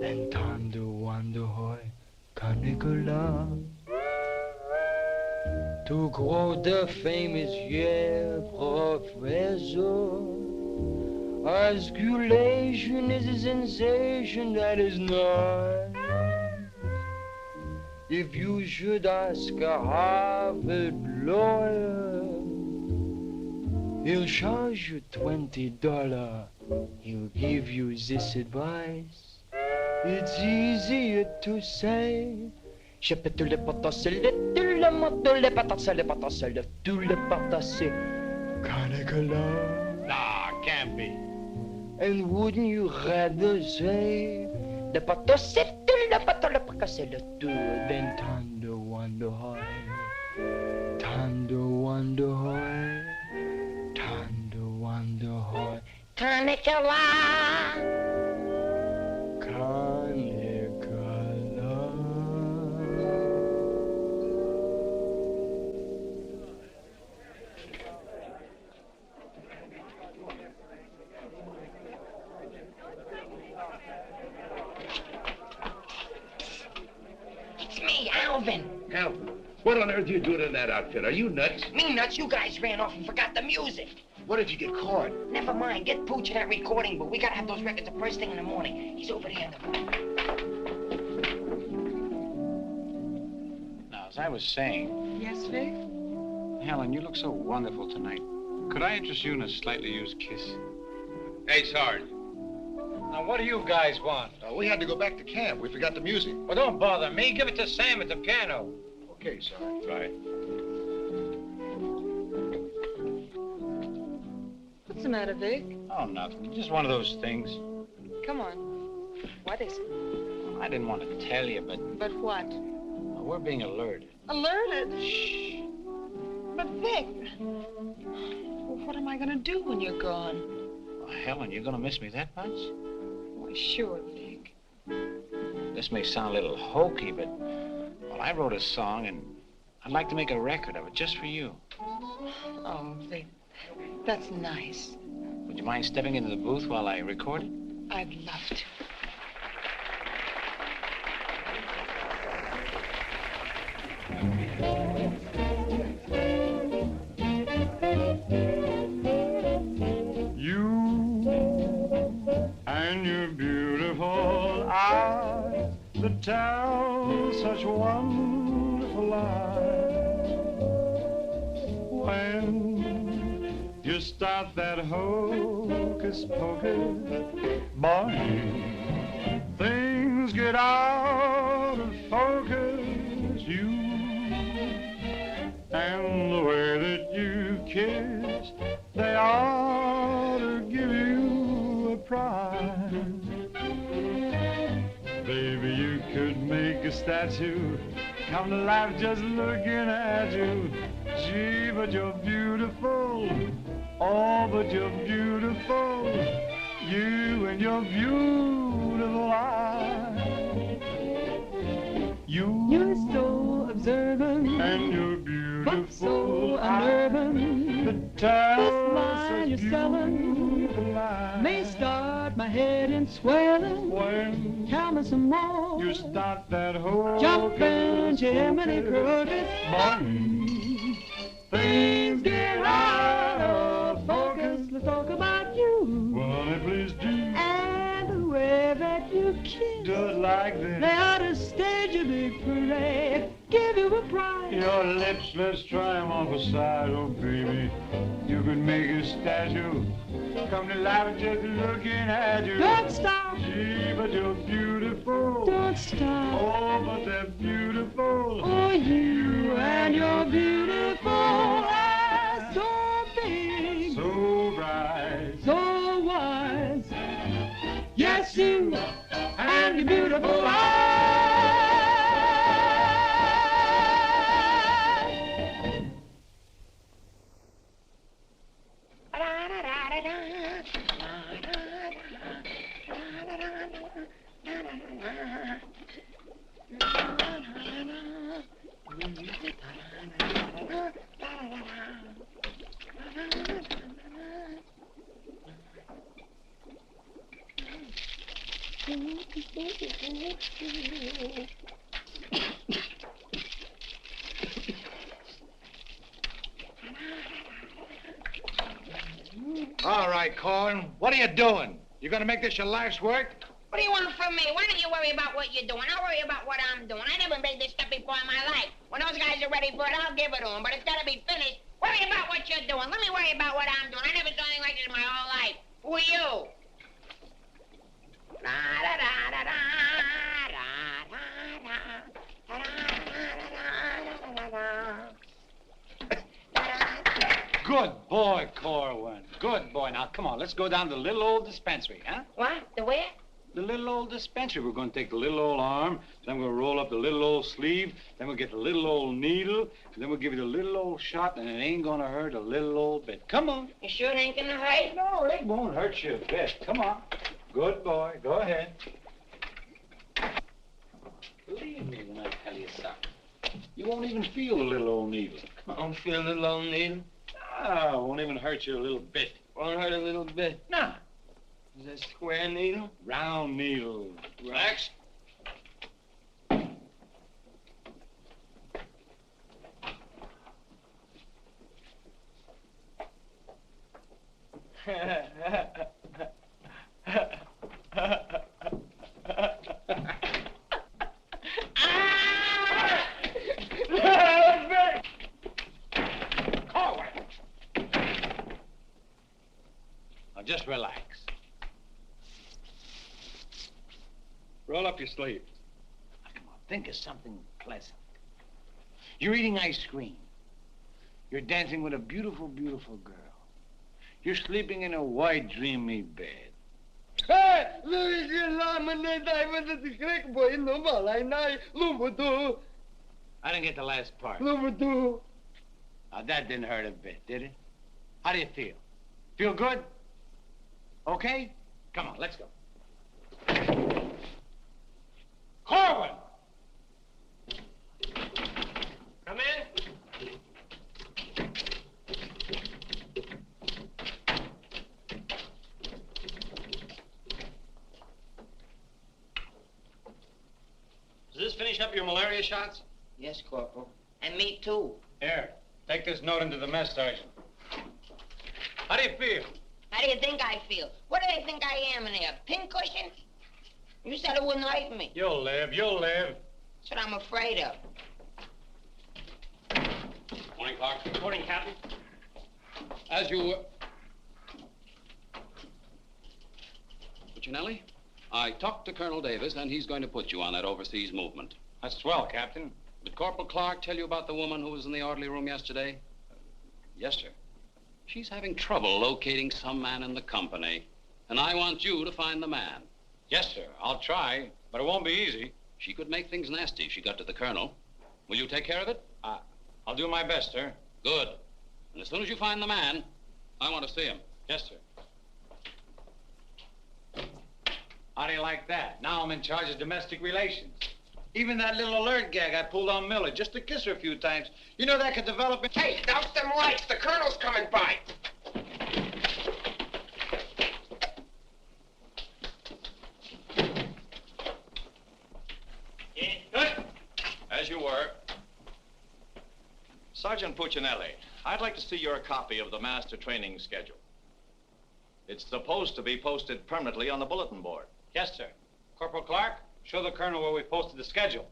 than to wonder love? To quote the famous Yale professor, osculation is a sensation that is not. If you should ask a Harvard lawyer, he'll charge you $20. He'll give you this advice. It's easier to say je peux tout le potasser, tout le monde, tout le potasser, tout le potasser. Love. Nah, can't be. And wouldn't you rather say le potasser, tout le potasser, tout than tender wonder tender wonder tender wonder Canicula. It's me, Alvin. Alvin, what on earth are you doing in that outfit? Are you nuts? Me nuts, you guys ran off and forgot the music. What if you get caught? Never mind, get Pooch in that recording booth. We gotta have those records the first thing in the morning. He's over there in the booth. Now, as I was saying... Yes, Vic? Helen, you look so wonderful tonight. Could I interest you in a slightly used kiss? Hey, Sarge. Now, what do you guys want? We had to go back to camp. We forgot the music. Well, don't bother me. Give it to Sam at the piano. Okay, Sarge. Right. What's the matter, Vic? Oh, nothing. Just one of those things. Come on. What is it? I didn't want to tell you, but But what? we're being alerted. Alerted? Shh. But Vic, well, what am I going to do when you're gone? Oh, Helen, you're going to miss me that much? Why, sure, Vic. This may sound a little hokey, but, well, I wrote a song, and I'd like to make a record of it just for you. Oh, Vic, that's nice. Would you mind stepping into the booth while I record it? I'd love to. And your beautiful eyes that tell such wonderful lies. When you start that hocus pocus, boy, things get out of focus. You and the way that you kiss, they ought to give you a prize. Baby, you could make a statue come to life just looking at you. Gee, but you're beautiful. Oh, but you're beautiful. You and your beautiful eyes. You're so observant, and you're beautiful, but so unnerving. This line you're selling may start my head in swelling. When tell me some more. You start that whole jumping Jiminy Cricket. Things get out of focus. Let's talk about you. Well, honey, please do. And the way that you kiss. Just like this. They ought to stage a big parade. Give you a prize. Your lips, let's try them on the side, oh baby. You could make a statue come to life just looking at you. Don't stop. Gee, but you're beautiful. Don't stop. Oh, but they're beautiful. Oh, you and your beautiful eyes. So big. So bright. So wise. Yes, you and your beautiful eyes. All right, Korwin, what are you doing? You gonna make this your life's work? What do you want from me? Why don't you worry about what you're doing? I'll worry about what I'm doing. I never made this stuff before in my life. When those guys are ready for it, I'll give it to them. But it's got to be finished. Worry about what you're doing. Let me worry about what I'm doing. I never saw anything like this in my whole life. Who are you? Good boy, Korwin. Good boy. Now, come on, let's go down to the little old dispensary, huh? What? The where? The little old dispensary. We're going to take the little old arm, then we'll roll up the little old sleeve, then we'll get the little old needle, and then we'll give you the little old shot, and it ain't going to hurt a little old bit. Come on. You sure it ain't gonna hurt? No, it won't hurt you a bit. Come on. Good boy. Go ahead. Believe me when I tell you something. You won't even feel the little old needle. I don't feel the little old needle. Ah, won't even hurt you a little bit. Won't hurt a little bit. No. Is that square needle? Round needle. Relax. Now, just relax. Roll up your sleeve. Now, come on, think of something pleasant. You're eating ice cream. You're dancing with a beautiful, beautiful girl. You're sleeping in a white, dreamy bed. I I didn't get the last part. Now, that didn't hurt a bit, did it? How do you feel? Feel good? Okay? Come on, let's go. Korwin! Come in. Does this finish up your malaria shots? Yes, Corporal. And me, too. Here, take this note into the mess sergeant. How do you feel? How do you think I feel? What do they think I am in there, a pincushion? You said it wouldn't hurt me. You'll live, you'll live. That's what I'm afraid of. Morning, Clark. Good morning, Captain. As you were... Puccinelli, I talked to Colonel Davis, and he's going to put you on that overseas movement. That's swell, Captain. Did Corporal Clark tell you about the woman who was in the orderly room yesterday? Yes, sir. She's having trouble locating some man in the company, and I want you to find the man. Yes, sir. I'll try, but it won't be easy. She could make things nasty if she got to the colonel. Will you take care of it? I'll do my best, sir. Good. And as soon as you find the man, I want to see him. Yes, sir. How do you like that? Now I'm in charge of domestic relations. Even that little alert gag I pulled on Miller just to kiss her a few times. You know that could develop in... Hey, douse them lights. The colonel's coming by. As you were. Sergeant Puccinelli, I'd like to see your copy of the master training schedule. It's supposed to be posted permanently on the bulletin board. Yes, sir. Corporal Clark, show the colonel where we posted the schedule.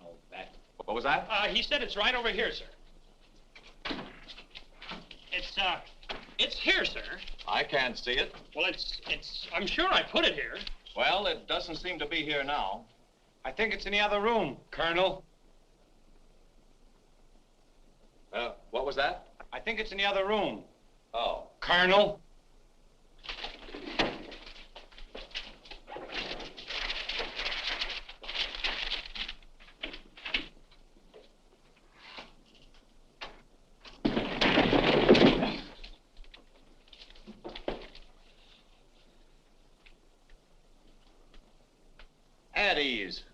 Oh, that. What was that? He said it's right over here, sir. It's here, sir. I can't see it. Well, I'm sure I put it here. Well, it doesn't seem to be here now. I think it's in the other room, Colonel. What was that? I think it's in the other room. Oh. Colonel. At ease.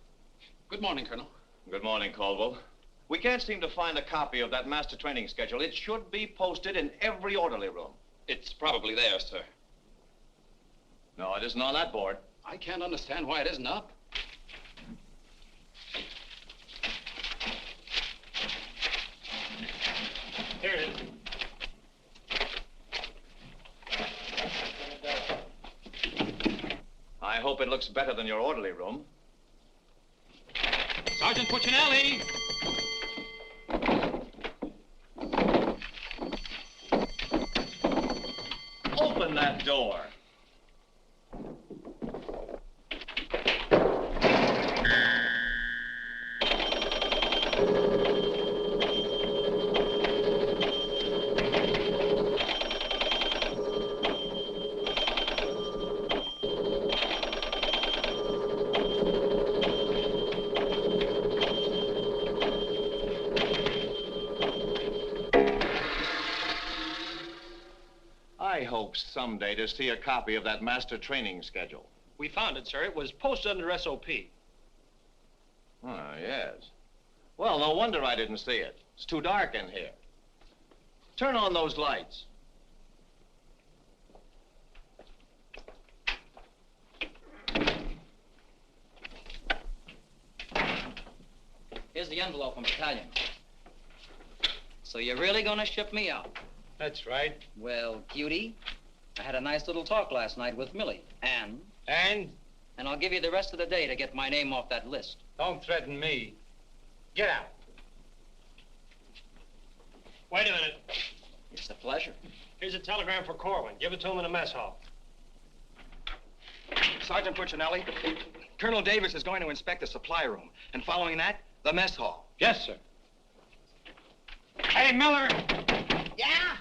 Good morning, Colonel. Good morning, Caldwell. We can't seem to find a copy of that master training schedule. It should be posted in every orderly room. It's probably there, sir. No, it isn't on that board. I can't understand why it isn't up. Here it is. I hope it looks better than your orderly room. Sergeant Puccinelli! Open that door. I hope someday to see a copy of that master training schedule. We found it, sir. It was posted under SOP. Oh, yes. Well, no wonder I didn't see it. It's too dark in here. Turn on those lights. Here's the envelope from battalion. So you're really gonna ship me out? That's right. Well, cutie, I had a nice little talk last night with Millie. And? And? And I'll give you the rest of the day to get my name off that list. Don't threaten me. Get out. Wait a minute. It's a pleasure. Here's a telegram for Korwin. Give it to him in the mess hall. Sergeant Puccinelli, Colonel Davis is going to inspect the supply room, and following that, the mess hall. Yes, sir. Hey, Miller! Yeah?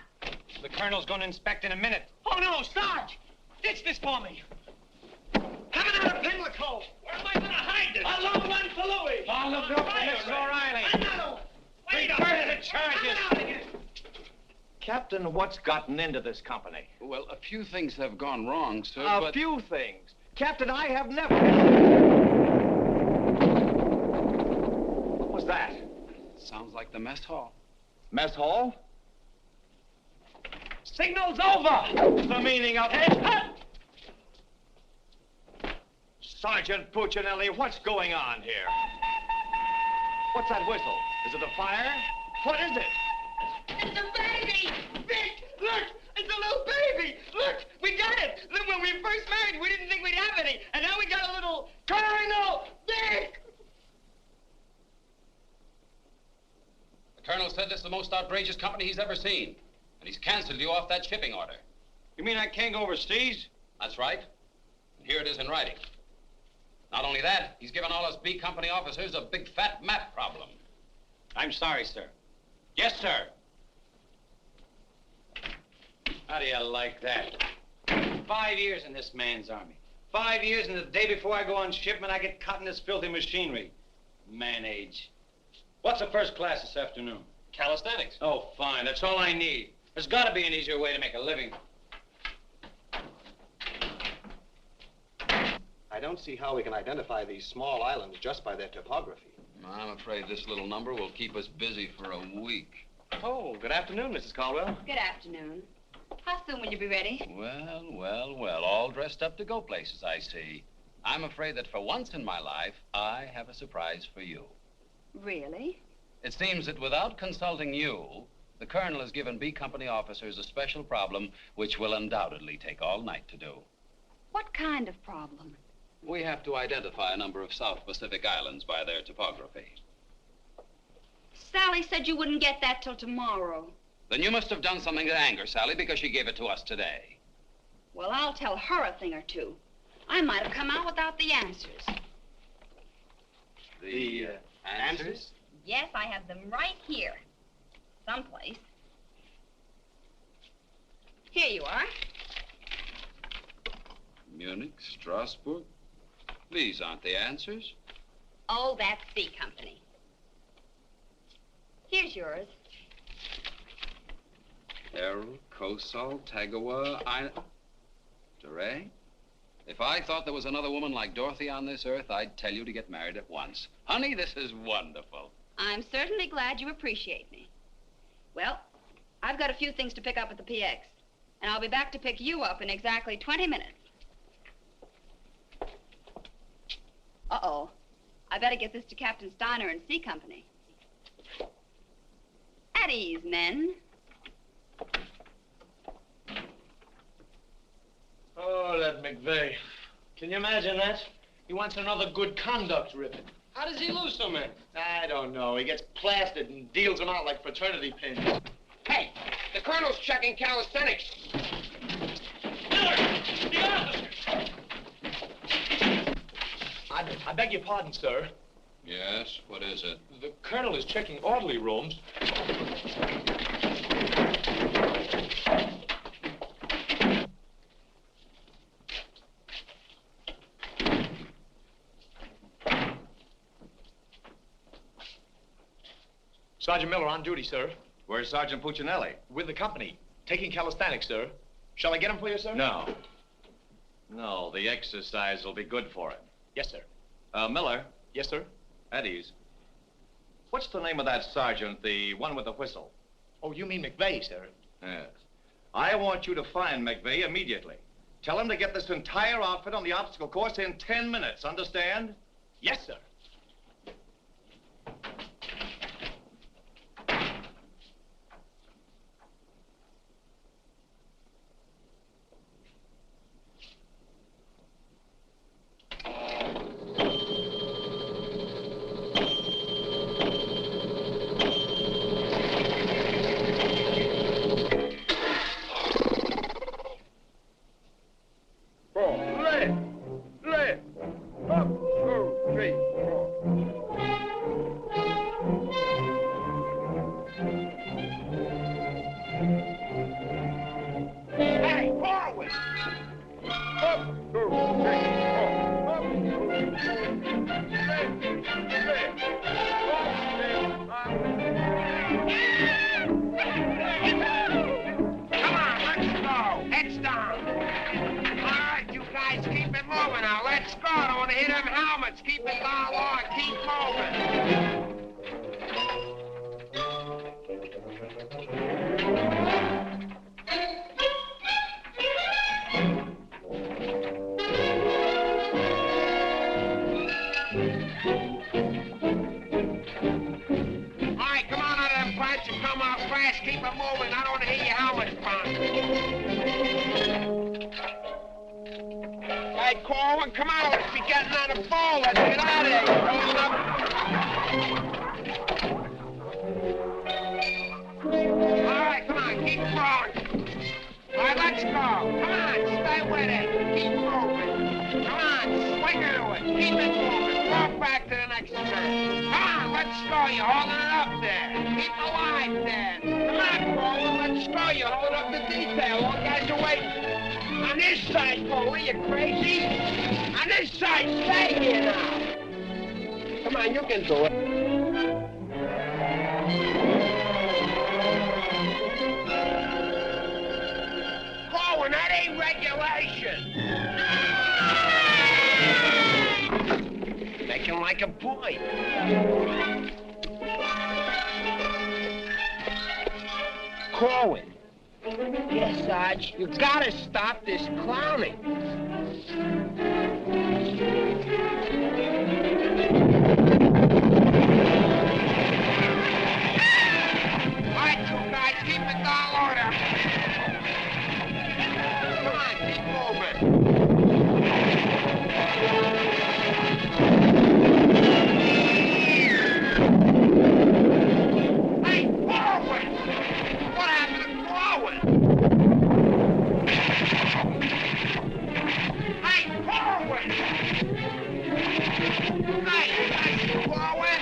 The colonel's going to inspect in a minute. Oh, no, Sarge! Ditch this for me. Have another Pimlico. Where am I going to hide this? A long one for Louis. Oh, look up for Mrs. O'Reilly. Another one. Wait up. Reverse the charges. Captain, what's gotten into this company? Well, a few things have gone wrong, sir, A few things. Captain, I have never... What was that? Sounds like the mess hall. Mess hall? Signal's over. The meaning of it? Sergeant Puccinelli, what's going on here? What's that whistle? Is it a fire? What is it? It's a baby! Vic, look! It's a little baby! Look! We got it! Look, when we first married, we didn't think we'd have any. And now we got a little Colonel! Vic! The colonel said this is the most outrageous company he's ever seen. And he's canceled you off that shipping order. You mean I can't go overseas? That's right. And here it is in writing. Not only that, he's given all us B Company officers a big fat map problem. I'm sorry, sir. Yes, sir. How do you like that? 5 years in this man's army. 5 years, and the day before I go on shipment, I get caught in this filthy machinery. Man age. What's the first class this afternoon? Calisthenics. Oh, fine. That's all I need. There's got to be an easier way to make a living. I don't see how we can identify these small islands just by their topography. I'm afraid this little number will keep us busy for a week. Oh, good afternoon, Mrs. Caldwell. Good afternoon. How soon will you be ready? Well, all dressed up to go places, I see. I'm afraid that for once in my life, I have a surprise for you. Really? It seems that without consulting you, the colonel has given B Company officers a special problem which will undoubtedly take all night to do. What kind of problem? We have to identify a number of South Pacific islands by their topography. Sally said you wouldn't get that till tomorrow. Then you must have done something to anger Sally because she gave it to us today. Well, I'll tell her a thing or two. I might have come out without the answers. The answers? Yes, I have them right here. Someplace. Here you are. Munich, Strasbourg. These aren't the answers. Oh, that's B Company. Here's yours. Errol, Kosal, Tagawa, DeRay? If I thought there was another woman like Dorothy on this earth, I'd tell you to get married at once. Honey, this is wonderful. I'm certainly glad you appreciate me. Well, I've got a few things to pick up at the PX, and I'll be back to pick you up in exactly 20 minutes. Uh-oh. I better get this to Captain Steiner and C Company. At ease, men. Oh, that McVeigh. Can you imagine that? He wants another good conduct ribbon. How does he lose so many? I don't know. He gets plastered and deals them out like fraternity pins. Hey, the colonel's checking calisthenics. Miller! The officer! I beg your pardon, sir. Yes, what is it? The colonel is checking orderly rooms. Sergeant Miller on duty, sir. Where's Sergeant Puccinelli? With the company. Taking calisthenics, sir. Shall I get him for you, sir? No. No, the exercise will be good for him. Yes, sir. Miller. Yes, sir. At ease. What's the name of that sergeant, the one with the whistle? Oh, you mean McVeigh, sir? Yes. I want you to find McVeigh immediately. Tell him to get this entire outfit on the obstacle course in 10 minutes, understand? Yes, sir. Up. let's go. I don't want to hit them helmets. Keep it down low and keep moving. All right, come on out of them pipes and come out fast. Keep it moving. I don't want to hear your helmets pound. Hey, Korwin, come on. Let's be getting on the ball. Let's get out of here. Coming up. All right, come on. Keep rolling. All right, let's go. Come on. Stay with it. Keep moving. Come on. Swing into it. Keep it moving. Walk back to the next turn. Come on. Let's go. You're holding it up there. Keep alive there. Come on, Korwin. Let's go. You're holding up the detail. All guys are waiting. On this side, Korwin, you crazy? On this side, stay here now. Come on, you can do it. Korwin, that ain't regulation. Making like a boy. Korwin. Yes, Sarge, you gotta stop this clowning. All right, you guys, keep it down order. Come on, keep moving. Hey, Korwin! What happened to Korwin? Hey, Korwin! Hey, Korwin!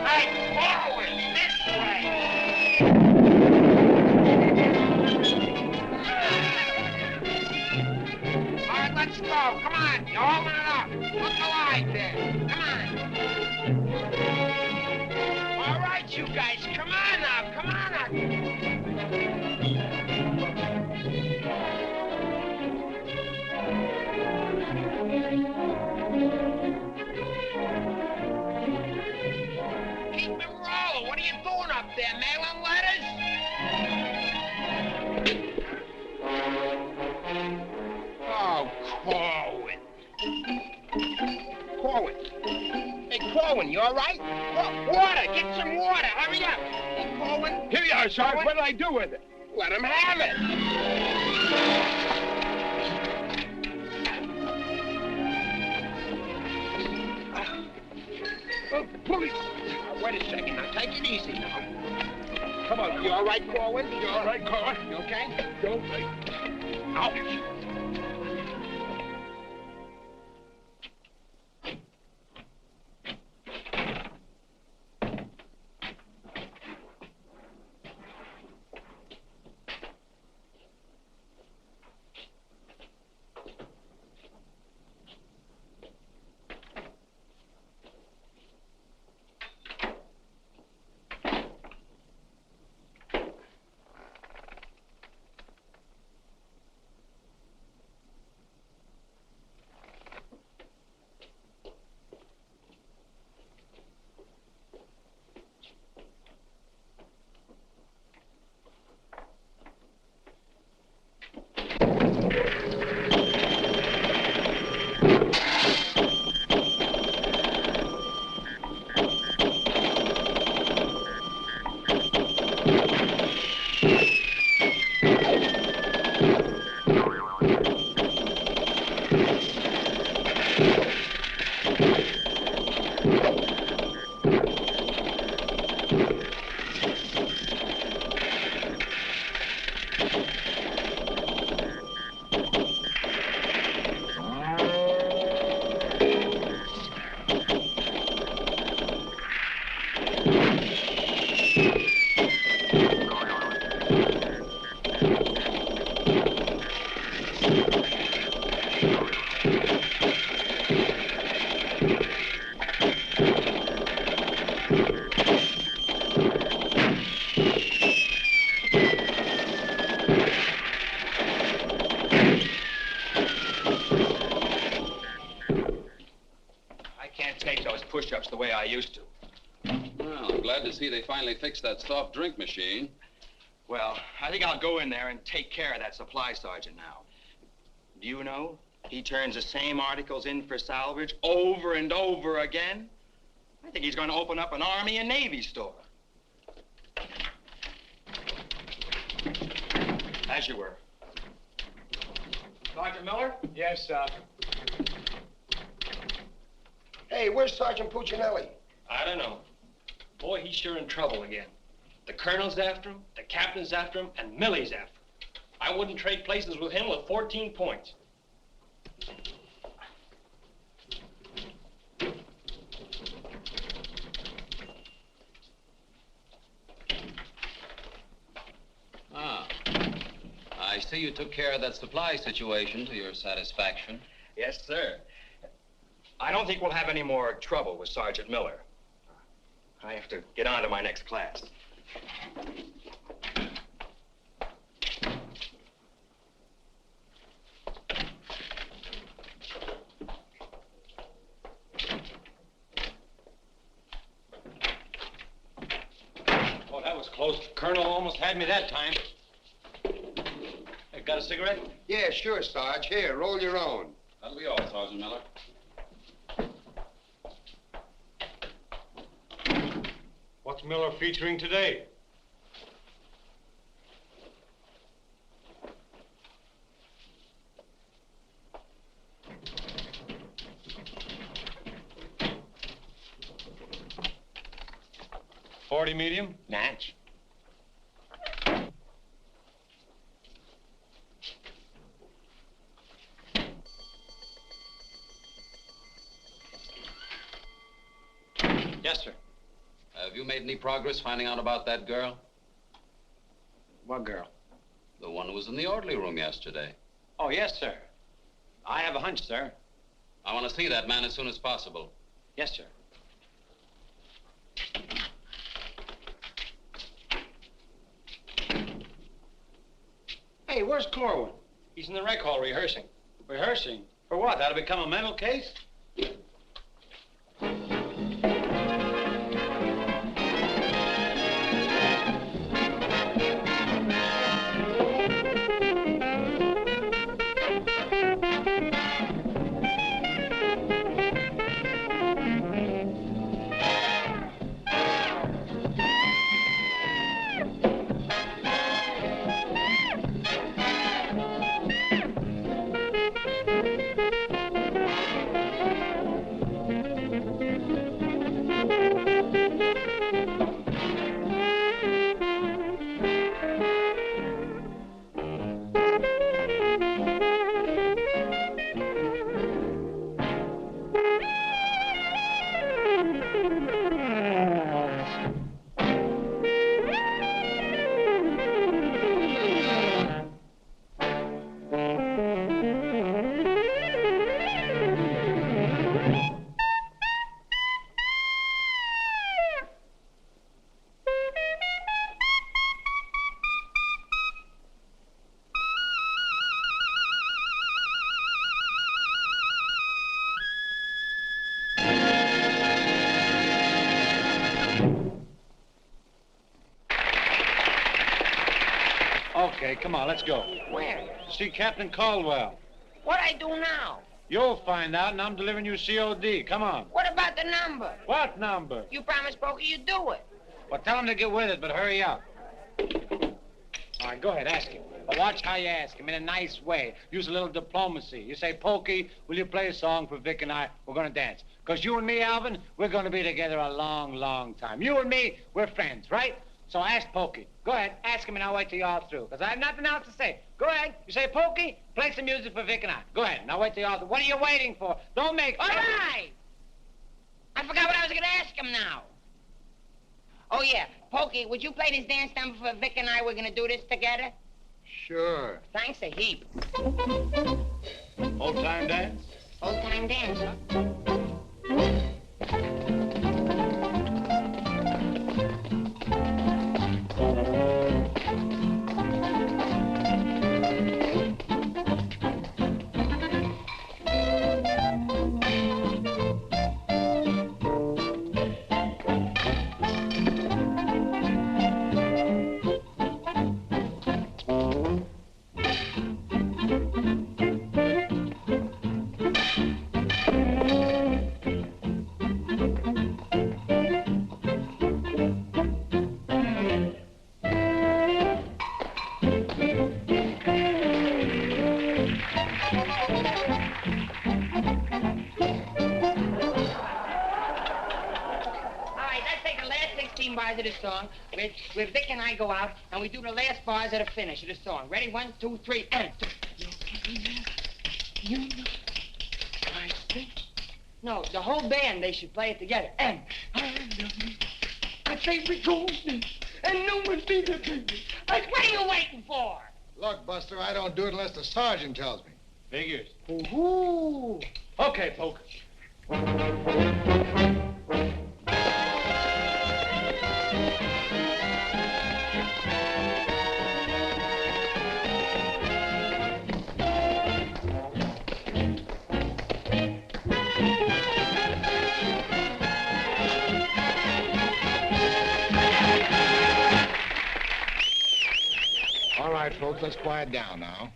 Hey, Korwin, this way! All right, let's go. Come on, you're holding it up. Look alive there. Come on. All right, you guys, come on now, come on now. Keep it rolling. What are you doing up there, mailing letters? Oh, Korwin. Korwin. Hey, Korwin, you all right? Water, get some water. Hurry up. Hey, Korwin. Here you are, Sarge. What did I do with it? Let him have it. Oh, police. Wait a second. Now, take it easy now. Come on. You all right, Korwin? You all right, Korwin? You okay? You okay? Ouch. push-ups the way I used to. Well, I'm glad to see they finally fixed that soft drink machine. Well, I think I'll go in there and take care of that supply sergeant now. Do you know, he turns the same articles in for salvage over and over again. I think he's going to open up an Army and Navy store. As you were. Sergeant Miller? Yes, sir. Hey, where's Sergeant Puccinelli? I don't know. Boy, he's sure in trouble again. The colonel's after him, the captain's after him, and Millie's after him. I wouldn't trade places with him with 14 points. Ah. I see you took care of that supply situation to your satisfaction. Yes, sir. I don't think we'll have any more trouble with Sergeant Miller. I have to get on to my next class. Oh, that was close. Colonel almost had me that time. Hey, got a cigarette? Yeah, sure, Sarge. Here, roll your own. That'll be all, Sergeant Miller. What's Miller featuring today? .40 medium? Natch. Yes, sir. Have you made any progress finding out about that girl? What girl? The one who was in the orderly room yesterday. Oh, yes, sir. I have a hunch, sir. I want to see that man as soon as possible. Yes, sir. Hey, where's Korwin? He's in the rec hall rehearsing. Rehearsing? For what? That'll become a mental case? Okay, come on, let's go. Where? See Captain Caldwell. What I do now? You'll find out, and I'm delivering you COD. Come on. What about the number? What number? You promised Pokey you'd do it. Well, tell him to get with it, but hurry up. All right, go ahead, ask him. But watch how you ask him, in a nice way. Use a little diplomacy. You say, Pokey, will you play a song for Vic and I? We're going to dance. Because you and me, Alvin, we're going to be together a long, long time. You and me, we're friends, right? So ask Pokey. Go ahead, ask him, and I'll wait till you're all through. Because I have nothing else to say. Go ahead. You say, Pokey, play some music for Vic and I. Go ahead, and I'll wait till you're all through. What are you waiting for? Don't make... All right. I forgot what I was going to ask him now. Oh, yeah. Pokey, would you play this dance number for Vic and I? We're going to do this together? Sure. Thanks a heap. Old-time dance? Old-time dance, huh? of the song where Vic and I go out and we do the last bars of the finish of the song. Ready? 1, 2, 3, and... No, the whole band, they should play it together. And... I say we go and no one be the baby. Like, what are you waiting for? Look, Buster, I don't do it unless the sergeant tells me. Figures. Ooh. Okay, Poke. All right, folks, let's quiet down now.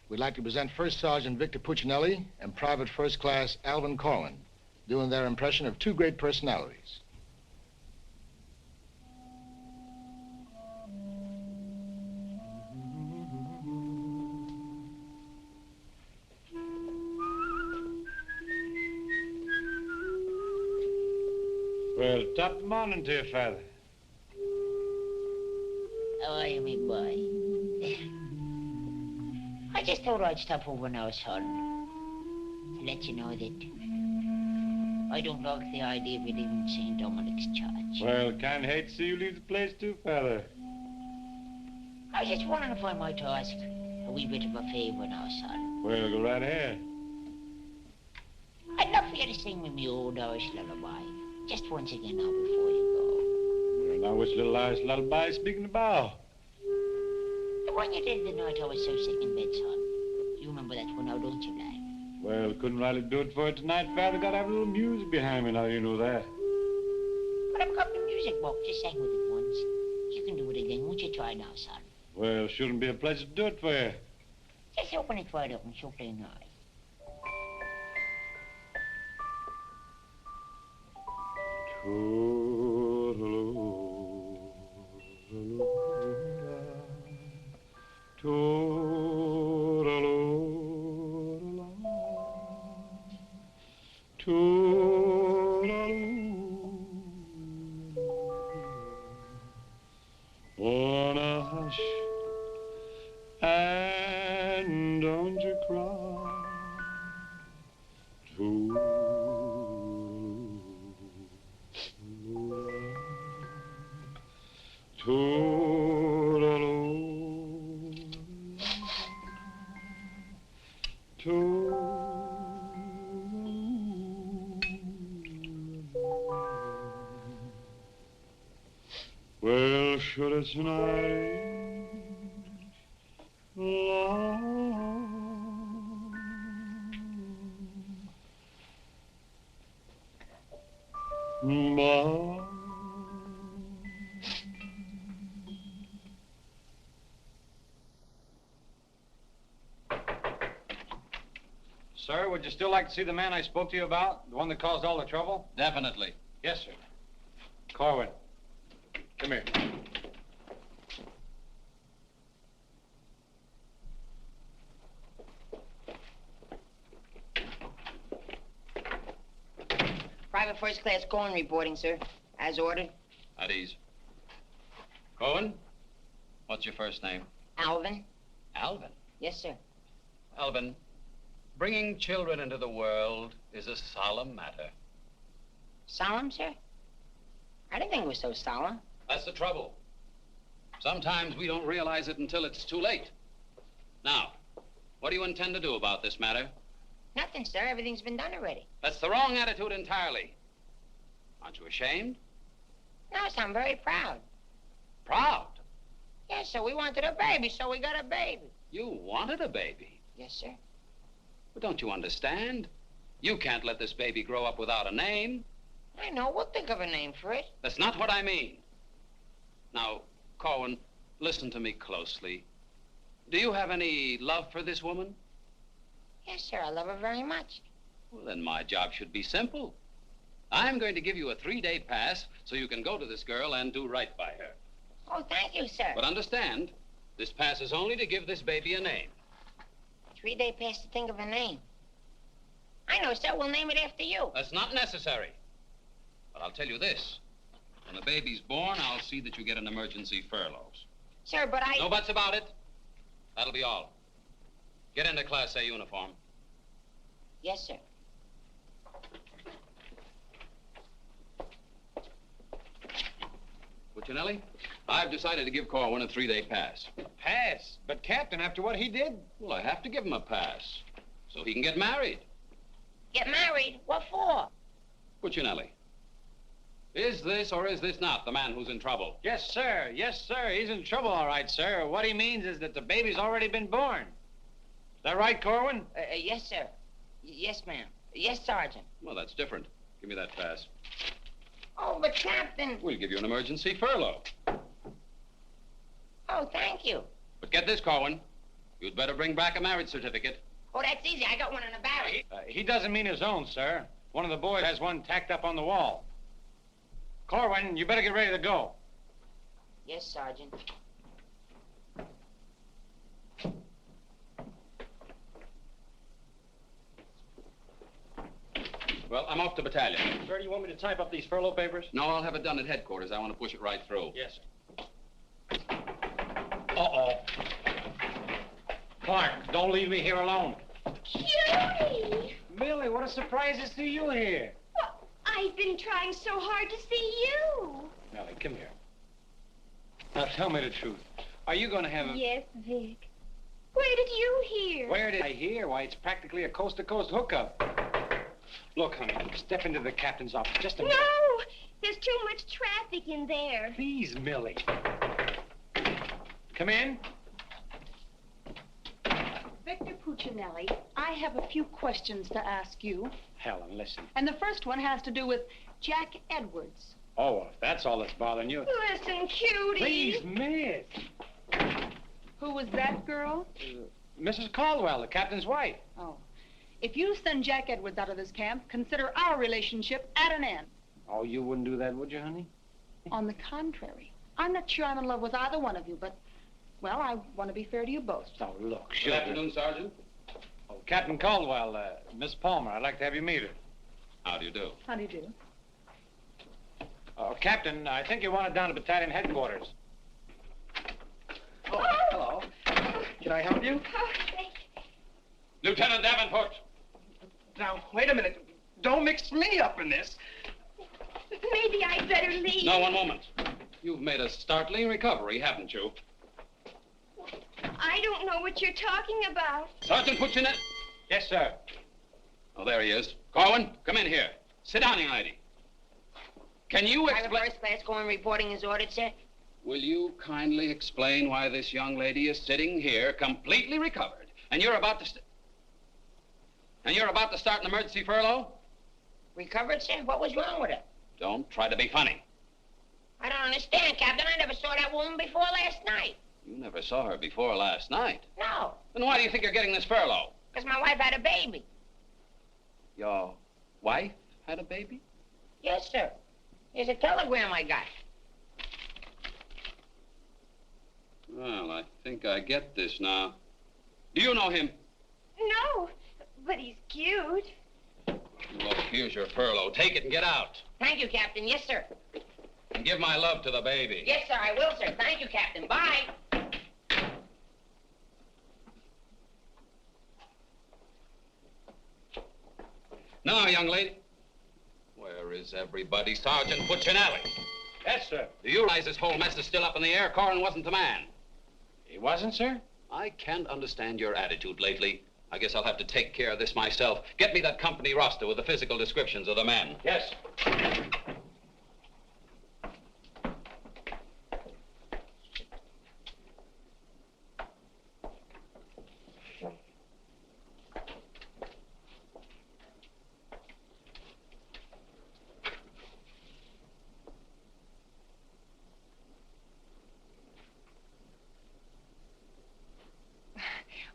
We'd like to present First Sergeant Victor Puccinelli and Private First Class Alvin Korwin, doing their impression of two great personalities. Well, top morning to you, Father. How are you, me boy? I just thought I'd stop over now, son, to let you know that I don't like the idea of you leaving St. Dominic's Church. Well, can't hate to see you leave the place too, Father. I was just wondering if I might ask a wee bit of a favor now, son. Well, go right ahead. I'd love for you to sing me my old Irish lullaby, just once again now before you Well, now which little Irish lullaby speaking about? go. The one you did the night I was so sick in bed, son. You remember that one now, don't you, lad? Well, couldn't rightly do it for you tonight, Father. Gotta have a little music behind me now, you know that. But I've got the music book. Just sang with it once. You can do it again. Won't you try now, son? Well, shouldn't be a pleasure to do it for you. Just open it right up and she'll play nice. Wanna hush and don't you cry. Well, should it's night long, but Sir, would you still like to see the man I spoke to you about? The one that caused all the trouble? Definitely. Yes, sir. Korwin. Come here. Private First Class Korwin reporting, sir. As ordered. At ease. Korwin, what's your first name? Alvin. Alvin. Yes, sir. Alvin, bringing children into the world is a solemn matter. Solemn, sir? I didn't think it was so solemn. That's the trouble. Sometimes we don't realize it until it's too late. Now, what do you intend to do about this matter? Nothing, sir. Everything's been done already. That's the wrong attitude entirely. Aren't you ashamed? No, sir, I'm very proud. Proud? Yes, sir. We wanted a baby, so we got a baby. You wanted a baby? Yes, sir. But don't you understand? You can't let this baby grow up without a name. I know. We'll think of a name for it. That's not what I mean. Now, Korwin, listen to me closely. Do you have any love for this woman? Yes, sir. I love her very much. Well, then my job should be simple. I'm going to give you a 3-day pass so you can go to this girl and do right by her. Oh, thank you, sir. But understand, this pass is only to give this baby a name. 3-day pass to think of a name. I know, sir. We'll name it after you. That's not necessary. But I'll tell you this. When the baby's born, I'll see that you get an emergency furlough. Sir, but I... No buts about it. That'll be all. Get into Class A uniform. Yes, sir. Puccinelli, I've decided to give Korwin a 3-day pass. Pass? But, Captain, after what he did? Well, I have to give him a pass so he can get married. Get married? What for? Puccinelli, is this or is this not the man who's in trouble? Yes, sir. Yes, sir. He's in trouble, all right, sir. What he means is that the baby's already been born. Is that right, Korwin? Yes, sir. Yes, ma'am. Yes, Sergeant. Well, that's different. Give me that pass. Oh, but Captain... We'll give you an emergency furlough. Oh, thank you. But get this, Korwin. You'd better bring back a marriage certificate. Oh, that's easy. I got one in the barrel. He doesn't mean his own, sir. One of the boys has one tacked up on the wall. Korwin, you better get ready to go. Yes, Sergeant. Well, I'm off to battalion. Sir, do you want me to type up these furlough papers? No, I'll have it done at headquarters. I want to push it right through. Yes, sir. Uh-oh. Clark, don't leave me here alone. Cutie! Millie, what a surprise to see you here. Well, I've been trying so hard to see you. Millie, come here. Now, tell me the truth. Are you going to have a... Yes, Vic. Where did you hear? Where did I hear? Why, it's practically a coast-to-coast hookup. Look, honey, step into the captain's office just a minute. No! There's too much traffic in there. Please, Millie. Come in. Victor Puccinelli, I have a few questions to ask you. Helen, listen. And the first one has to do with Jack Edwards. Oh, if that's all that's bothering you. Listen, Cutie. Please, miss. Who was that girl? Mrs. Caldwell, the captain's wife. Oh. If you send Jack Edwards out of this camp, consider our relationship at an end. Oh, you wouldn't do that, would you, honey? On the contrary. I'm not sure I'm in love with either one of you, but, well, I want to be fair to you both. Oh, look, Good afternoon, Sergeant. Oh, Captain Caldwell, Miss Palmer, I'd like to have you meet her. How do you do? How do you do? Oh, Captain, I think you want it down to battalion headquarters. Oh, hello. Can I help you? Oh, thank you. Lieutenant Davenport. Now, wait a minute. Don't mix me up in this. Maybe I'd better leave. No, one moment. You've made a startling recovery, haven't you? I don't know what you're talking about. Sergeant Puccinelli. Yes, sir. Oh, there he is. Korwin, come in here. Sit down, young lady. Can you Private explain... first class going reporting as ordered, sir. Will you kindly explain why this young lady is sitting here completely recovered, and you're about to start an emergency furlough? Recovered, sir? What was wrong with her? Don't try to be funny. I don't understand, Captain. I never saw that woman before last night. You never saw her before last night. No, Then why do you think you're getting this furlough? because my wife had a baby. Your wife had a baby? Yes, sir. Here's a telegram I got. Well, I think I get this now. Do you know him? No, but he's cute. Look, here's your furlough. Take it and get out. Thank you, Captain. Yes, sir. And give my love to the baby. Yes, sir, I will, sir. Thank you, Captain. Bye. Now, young lady. Where is everybody? Sergeant Puccinelli. Yes, sir. Do you realize this whole mess is still up in the air? Korwin wasn't the man. He wasn't, sir? I can't understand your attitude lately. I guess I'll have to take care of this myself. Get me that company roster with the physical descriptions of the men. Yes.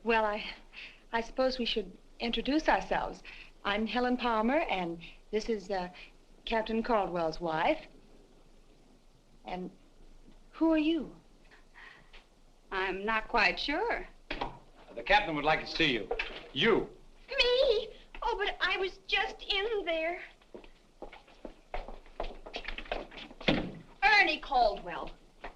Well, I suppose we should introduce ourselves. I'm Helen Palmer, and this is Captain Caldwell's wife. And who are you? I'm not quite sure. The captain would like to see you. You. Me? Oh, but I was just in there. Ernie Caldwell,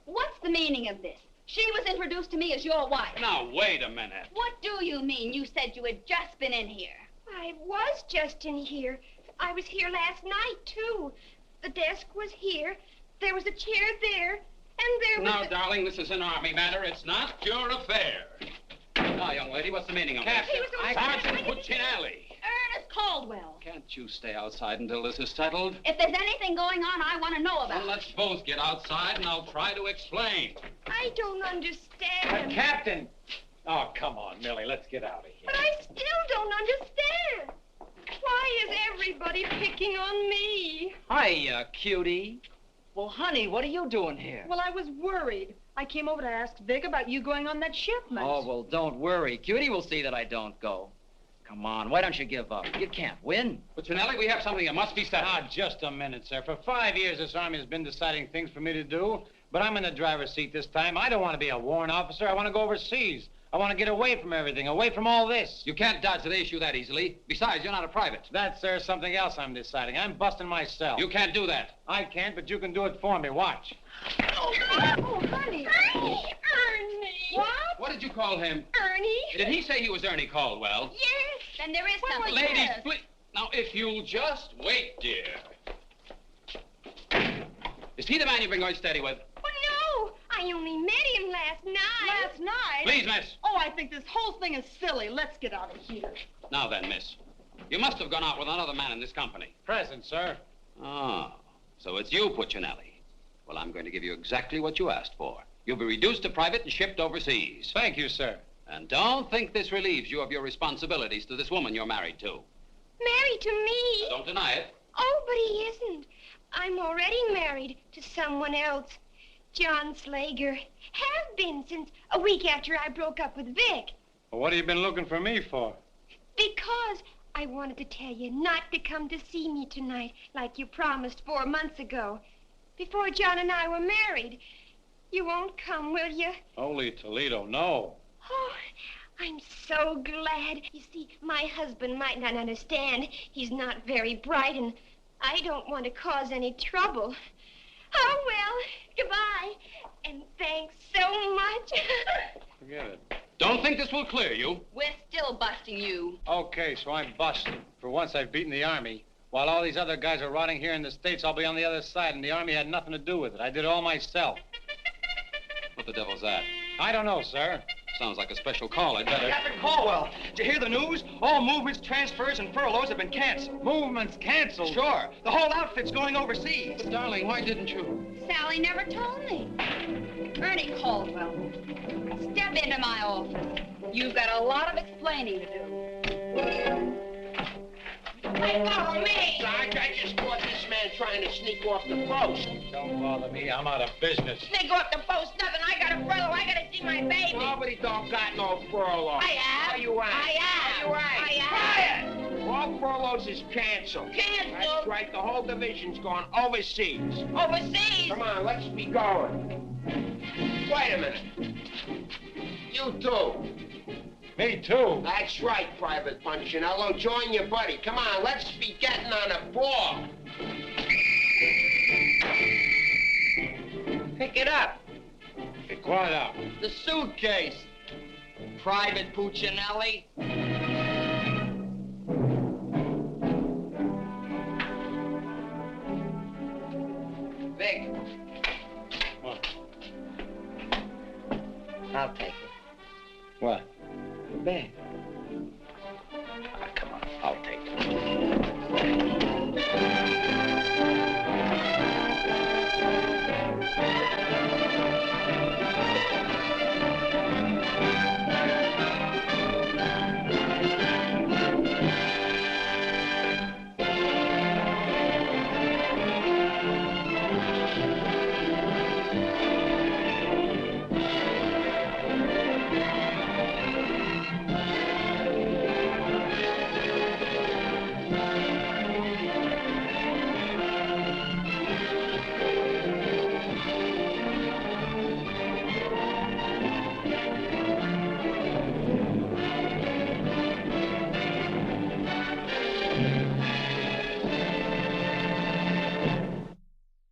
what's the meaning of this? She was introduced to me as your wife. Now, wait a minute. What do you mean? You said you had just been in here. I was just in here. I was here last night, too. The desk was here. There was a chair there. And there was Now, darling, this is an Army matter. It's not your affair. Now, young lady, what's the meaning of Captain, this? Sergeant Puccinelli. Ernest Caldwell. Can't you stay outside until this is settled? If there's anything going on, I want to know about Well, let's both get outside, and I'll try to explain. I don't understand. Captain! Oh, come on, Millie, let's get out of here. But I still don't understand. Why is everybody picking on me? Hiya, cutie. Well, honey, what are you doing here? Well, I was worried. I came over to ask Vic about you going on that shipment. Oh, well, don't worry. Cutie will see that I don't go. Come on, why don't you give up? You can't win. Puccinelli, we have something that must be settled. Now, just a minute, sir. For 5 years, this Army has been deciding things for me to do, but I'm in the driver's seat this time. I don't want to be a warrant officer. I want to go overseas. I want to get away from everything, away from all this. You can't dodge the issue that easily. Besides, you're not a private. That's, sir, something else I'm deciding. I'm busting myself. You can't do that. I can't, but you can do it for me. Watch. Oh, honey. Ernie. What? What did you call him? Ernie. Did he say he was Ernie Caldwell? Yes. Then there is something. Ladies, please. Now, if you'll just wait, dear. Is he the man you've been going steady with? Oh, no. I only met him last night. Last night? Please, miss. Oh, I think this whole thing is silly. Let's get out of here. Now then, miss. You must have gone out with another man in this company. Present, sir. Oh, so it's you, Puccinelli. Well, I'm going to give you exactly what you asked for. You'll be reduced to private and shipped overseas. Thank you, sir. And don't think this relieves you of your responsibilities to this woman you're married to. Married to me? Don't deny it. Oh, but he isn't. I'm already married to someone else. John Slager. Have been since a week after I broke up with Vic. Well, what have you been looking for me for? Because I wanted to tell you not to come to see me tonight like you promised 4 months ago. Before John and I were married. You won't come, will you? Holy Toledo, no. Oh, I'm so glad. You see, my husband might not understand. He's not very bright, and I don't want to cause any trouble. Oh, well, goodbye. And thanks so much. Forget it. Don't think this will clear you. We're still busting you. Okay, so I'm busted. For once, I've beaten the Army. While all these other guys are rotting here in the States, I'll be on the other side, and the Army had nothing to do with it. I did it all myself. What the devil's that? I don't know, sir. Sounds like a special call. I'd better... Captain Caldwell, did you hear the news? All movements, transfers, and furloughs have been canceled. Movements canceled? Sure. The whole outfit's going overseas. But, darling, why didn't you? Sally never told me. Ernie Caldwell, step into my office. You've got a lot of explaining to do. Hey, follow me! Sarge, I just caught this man trying to sneak off the post. Don't bother me. I'm out of business. Sneak off the post, nothing. I got a furlough. I gotta see my baby. Nobody don't got no furlough. I have. Are you right? I have. Are you right? I have. Quiet! All furloughs is canceled. Canceled? That's right. The whole division's gone overseas. Overseas? Come on, let's be going. Wait a minute. You too. Me too. That's right, Private Puccinelli. Join your buddy. Come on, let's be getting on a ball. Pick it up. Pick what up? The suitcase. Private Puccinelli. Vic. What? I'll take it. What? The bag.